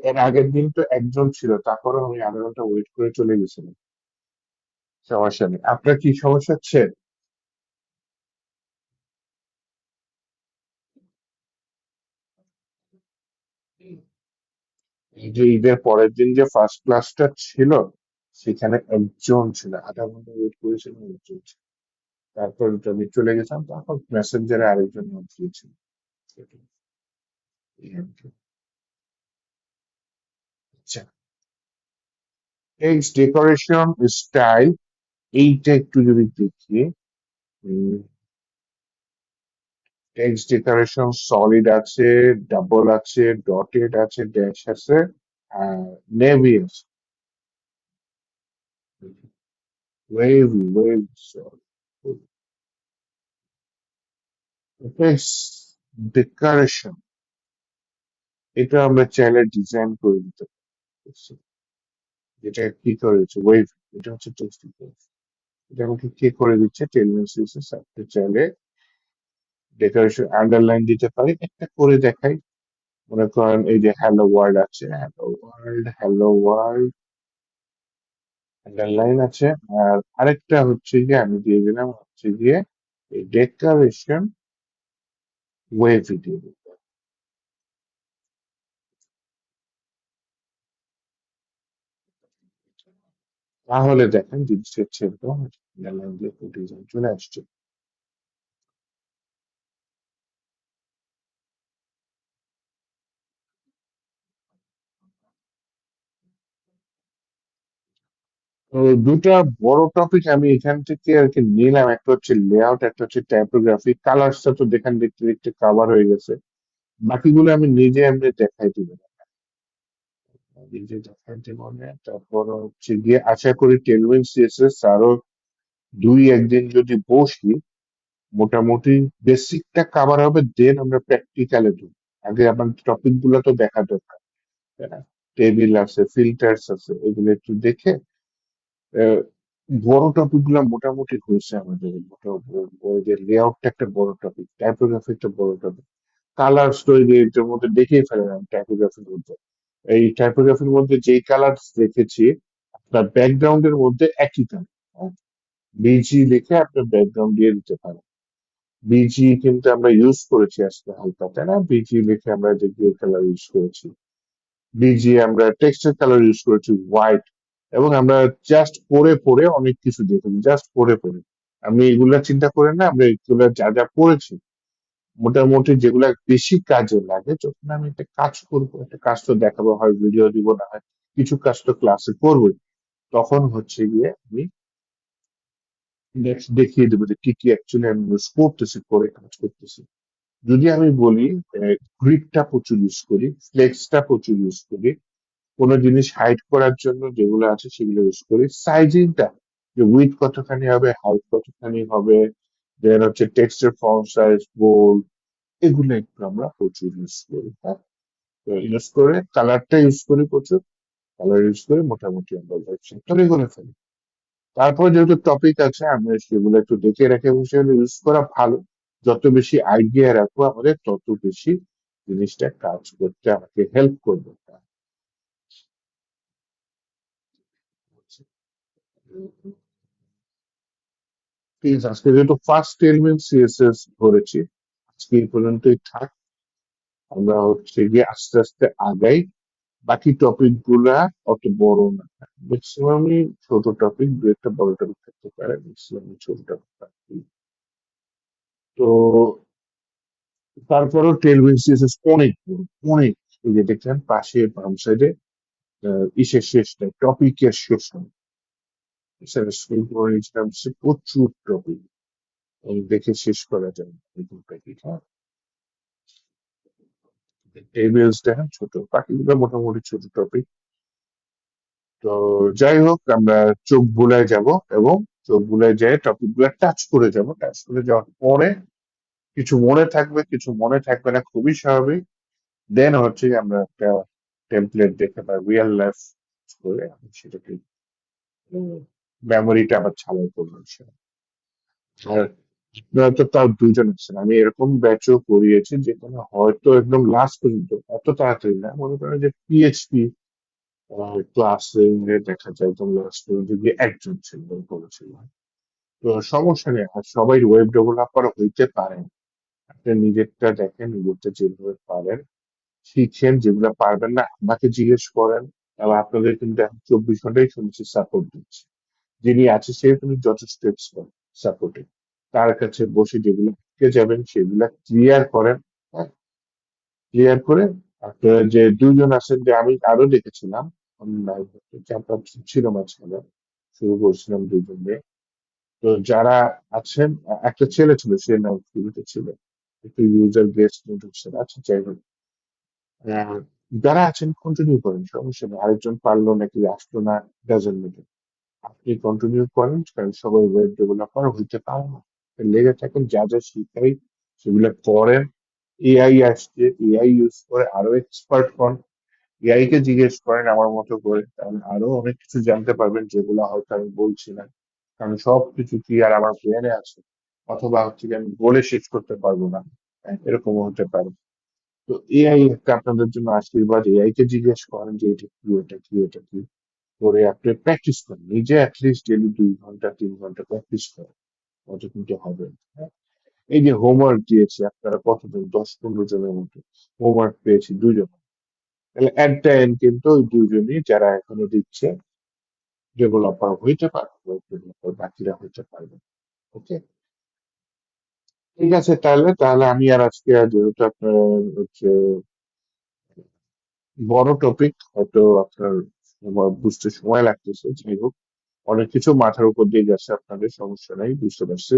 এর আগের দিন তো একজন ছিল, তারপরে আমি আধা ঘন্টা ওয়েট করে চলে গেছিলাম। সমস্যা নেই। আপনার কি সমস্যা হচ্ছে? এই যে ঈদের পরের দিন যে ফার্স্ট ক্লাসটা ছিল, সেখানে একজন ছিল, আধা ঘন্টা ওয়েট করেছিলাম, একজন ছিল। তারপর তো আমি চলে গেছিলাম, তারপর মেসেঞ্জারে আরেকজন নোট দিয়েছিল। এই আর কি। আচ্ছা, টেক্সট ডেকোরেশন স্টাইল, এইটা একটু যদি দেখি। টেক্সট ডেকোরেশন সলিড আছে, ডাবল আছে, ডটেড আছে, ড্যাশ আছে, আর নেভি আছে। ওয়েভি, ওয়েভি, ডেকোরেশন, এটা আমরা চাইলে ডিজাইন করে দিতে পারছি। যেটা কি করেছে ওয়েভ, এটা হচ্ছে টেক্সট ডেকোরেশন। এটা আমাকে কে করে দিচ্ছে? টেলমেন সিএসএস। আপনি চাইলে ডেকোরেশন আন্ডারলাইন দিতে পারি, একটা করে দেখাই। মনে করেন এই যে হ্যালো ওয়ার্ল্ড আছে, hello world, hello world, underline আছে। আর আরেকটা হচ্ছে গিয়ে আমি দিয়ে দিলাম হচ্ছে গিয়ে এই ডেকোরেশন ওয়েভ দিয়ে দিলাম। তাহলে দেখেন জিনিসটা ছেড়ে আন্ডারলাইন দিয়ে ডিজাইন চলে আসছে। তো দুটা বড় টপিক আমি এখান থেকে আর কি নিলাম, একটা হচ্ছে লেআউট, একটা হচ্ছে টাইপোগ্রাফি। কালার্সটা তো দেখেন দেখতে দেখতে কাভার হয়ে গেছে, বাকিগুলো আমি নিজে এমনি দেখাই দিব, নিজে দেখাই দিব না। তারপর হচ্ছে গিয়ে আশা করি টেলভিন সিএসএস আরো দুই একদিন যদি বসি, মোটামুটি বেসিকটা কাভার হবে, দেন আমরা প্র্যাকটিক্যালে ঢুকবো। আগে আমার টপিক গুলো তো দেখা দরকার, তাই না? টেবিল আছে, ফিল্টার্স আছে, এগুলো একটু দেখে আহ, বড় টপিক গুলো মোটামুটি হয়েছে আমাদের। ওই যে লেআউটটা একটা বড় টপিক, টাইপোগ্রাফি একটা বড় টপিক, কালার স্টোরি এটার মধ্যে দেখেই ফেলেন টাইপোগ্রাফির মধ্যে। এই টাইপোগ্রাফির মধ্যে যেই কালার দেখেছি, আপনার ব্যাকগ্রাউন্ডের মধ্যে একই কালার, বিজি লিখে আপনার ব্যাকগ্রাউন্ড দিয়ে দিতে পারেন। বিজি কিন্তু আমরা ইউজ করেছি আজকে হালকা, তাই না? বিজি লিখে আমরা যে গ্রে কালার ইউজ করেছি, বিজি আমরা টেক্সচার কালার ইউজ করেছি হোয়াইট, এবং আমরা জাস্ট পড়ে পড়ে অনেক কিছু দেখেছি, জাস্ট পড়ে পড়ে। আমি এগুলা চিন্তা করে না, আমরা এগুলা যা যা পড়েছি, মোটামুটি যেগুলা বেশি কাজে লাগে, যখন আমি একটা কাজ করবো, একটা কাজ তো দেখাবো, হয় ভিডিও দিব, না হয় কিছু কাজ তো ক্লাসে করবোই, তখন হচ্ছে গিয়ে আমি নেক্সট দেখিয়ে দেবো যে কি কি অ্যাকচুয়ালি আমি ইউজ করতেছি, করে কাজ করতেছি। যদি আমি বলি, গ্রিডটা প্রচুর ইউজ করি, ফ্লেক্সটা প্রচুর ইউজ করি, কোনো জিনিস হাইড করার জন্য যেগুলো আছে সেগুলো ইউজ করি। সাইজিংটা, যে উইথ কতখানি হবে, হাইট কতখানি হবে, দেন হচ্ছে টেক্সটের ফন্ট সাইজ, বোল্ড, এগুলো একটু আমরা প্রচুর ইউজ করি। হ্যাঁ, তো ইউজ করে কালারটা ইউজ করি প্রচুর, কালার ইউজ করে মোটামুটি আমরা ওয়েবসাইট তৈরি করে ফেলি। তারপর যেহেতু টপিক আছে, আমরা সেগুলো একটু দেখে রেখে সেগুলো ইউজ করা ভালো। যত বেশি আইডিয়া রাখবো আমাদের, তত বেশি জিনিসটা কাজ করতে আমাকে হেল্প করবে। ঠিক আছে, আজকে যেহেতু ফার্স্ট এলিমেন্ট সিএসএস ধরেছি, আজকে এই পর্যন্তই থাক। আমরা হচ্ছে গিয়ে আস্তে আস্তে আগাই। বাকি টপিক গুলা অত বড় না, ম্যাক্সিমামই ছোট টপিক, দু একটা বড় টপিক থাকতে পারে, ম্যাক্সিমাম ছোট টপিক। তো তারপরও টেলভিন সিএসএস অনেক বড়, অনেক। এই যে দেখছেন পাশে বাম সাইডে ইসের শেষ নেই, টপিকের শেষ নেই। স্যার স্কুল করে নিয়েছিলাম, সে প্রচুর টপিক, দেখে শেষ করা যায় না এই টপিক। হ্যাঁ, টেবিলস দেখেন ছোট, বাকিগুলো মোটামুটি ছোট টপিক। তো যাই হোক, আমরা চোখ বুলায় যাব, এবং চোখ বুলায় যেয়ে টপিক গুলা টাচ করে যাব, টাচ করে যাওয়ার পরে কিছু মনে থাকবে, কিছু মনে থাকবে না, খুবই স্বাভাবিক। দেন হচ্ছে আমরা একটা টেমপ্লেট দেখে বা রিয়েল লাইফ করে আমি সেটাকে মেমোরিটা আবার ছাড়াই করবো ইনশাআল্লাহ। আর আপনারা তো তাও দুজন আছেন, আমি এরকম ব্যাচও করিয়েছি যেখানে হয়তো একদম লাস্ট পর্যন্ত এত তাড়াতাড়ি না, মনে করেন যে পিএইচপি ক্লাসে দেখা যায় একদম লাস্ট পর্যন্ত গিয়ে একজন ছিল করেছিল। তো সমস্যা নেই, আর সবাই ওয়েব ডেভেলপার হইতে পারেন। আপনি নিজেরটা দেখেন, নিজেরটা যেভাবে পারেন শিখছেন, যেগুলো পারবেন না আমাকে জিজ্ঞেস করেন। এবং আপনাদের কিন্তু এখন 24 ঘন্টাই শুনছি সাপোর্ট দিচ্ছে, যিনি আছে সে কিন্তু যথেষ্ট এক্সপার্ট সাপোর্টে। তার কাছে বসে যেগুলো আটকে যাবেন সেগুলা ক্লিয়ার করেন। হ্যাঁ, ক্লিয়ার করে আপনারা যে দুজন আছেন, যে আমি আরো দেখেছিলাম, অনলাইন 4-5 ছিল মাঝখানে, শুরু করছিলাম দুজন নিয়ে। তো যারা আছেন, একটা ছেলে ছিল, সে নাম শুরুতে ছিল, একটু ইউজার বেস ঢুকছে, আচ্ছা যাই হোক। আহ, যারা আছেন কন্টিনিউ করেন, সমস্যা নেই। আরেকজন পারলো নাকি আসলো না, ডাজেন্ট ম্যাটার। আপনি কন্টিনিউ করেন, কারণ সবাই ওয়েব ডেভেলপার হইতে পারে না। লেগে থাকেন, যা যা শিখাই সেগুলো করেন। এআই আসছে, এআই ইউজ করে আরো এক্সপার্ট হন। এআই কে জিজ্ঞেস করেন আমার মতো করে, তাহলে আরো অনেক কিছু জানতে পারবেন যেগুলো হয়তো আমি বলছি না, কারণ সবকিছু কি আর আমার ব্রেনে আছে, অথবা হচ্ছে কি আমি বলে শেষ করতে পারবো না। হ্যাঁ, এরকমও হতে পারে। তো এআই একটা আপনাদের জন্য আশীর্বাদ। এআই কে জিজ্ঞেস করেন যে এটা কি, এটা কি, এটা কি, করে আপনি প্র্যাকটিস করেন নিজে, অ্যাটলিস্ট ডেলি 2 ঘন্টা 3 ঘন্টা প্র্যাকটিস করেন, অত কিন্তু হবে না। হ্যাঁ? এই যে হোমওয়ার্ক দিয়েছি, আপনারা কতজন, 10-15 জনের মতো হোমওয়ার্ক পেয়েছি, দুজন। তাহলে এট দ্য এন্ড কিন্তু ওই দুজনই যারা এখনো দিচ্ছে ডেভেলপার হইতে পারবে, ডেভেলপার বাকিরা হইতে পারবে। ওকে, ঠিক আছে। তাহলে তাহলে আমি আর আজকে যেহেতু আপনার হচ্ছে বড় টপিক, হয়তো আপনার বুঝতে সময় লাগতেছে, যাই হোক, অনেক কিছু মাথার উপর দিয়ে গেছে আপনাদের, সমস্যা নাই, বুঝতে পারছি।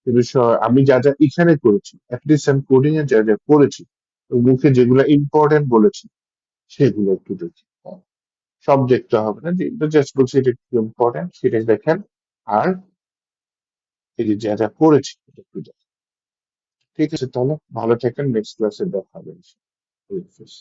কিন্তু আমি যা যা এখানে করেছি, অ্যাটলিস্ট আমি কোডিং এ যা যা করেছি, ওই মুখে যেগুলো ইম্পর্টেন্ট বলেছি সেগুলো একটু দেখি। হ্যাঁ, সব দেখতে হবে না, যেটা জাস্ট বলছি এটা একটু ইম্পর্টেন্ট সেটাই দেখেন। আর এই যে যা যা করেছি এটা একটু দেখেন। ঠিক আছে, তাহলে ভালো থাকেন, নেক্সট ক্লাসে দেখা হবে। আল্লাহ হাফেজ।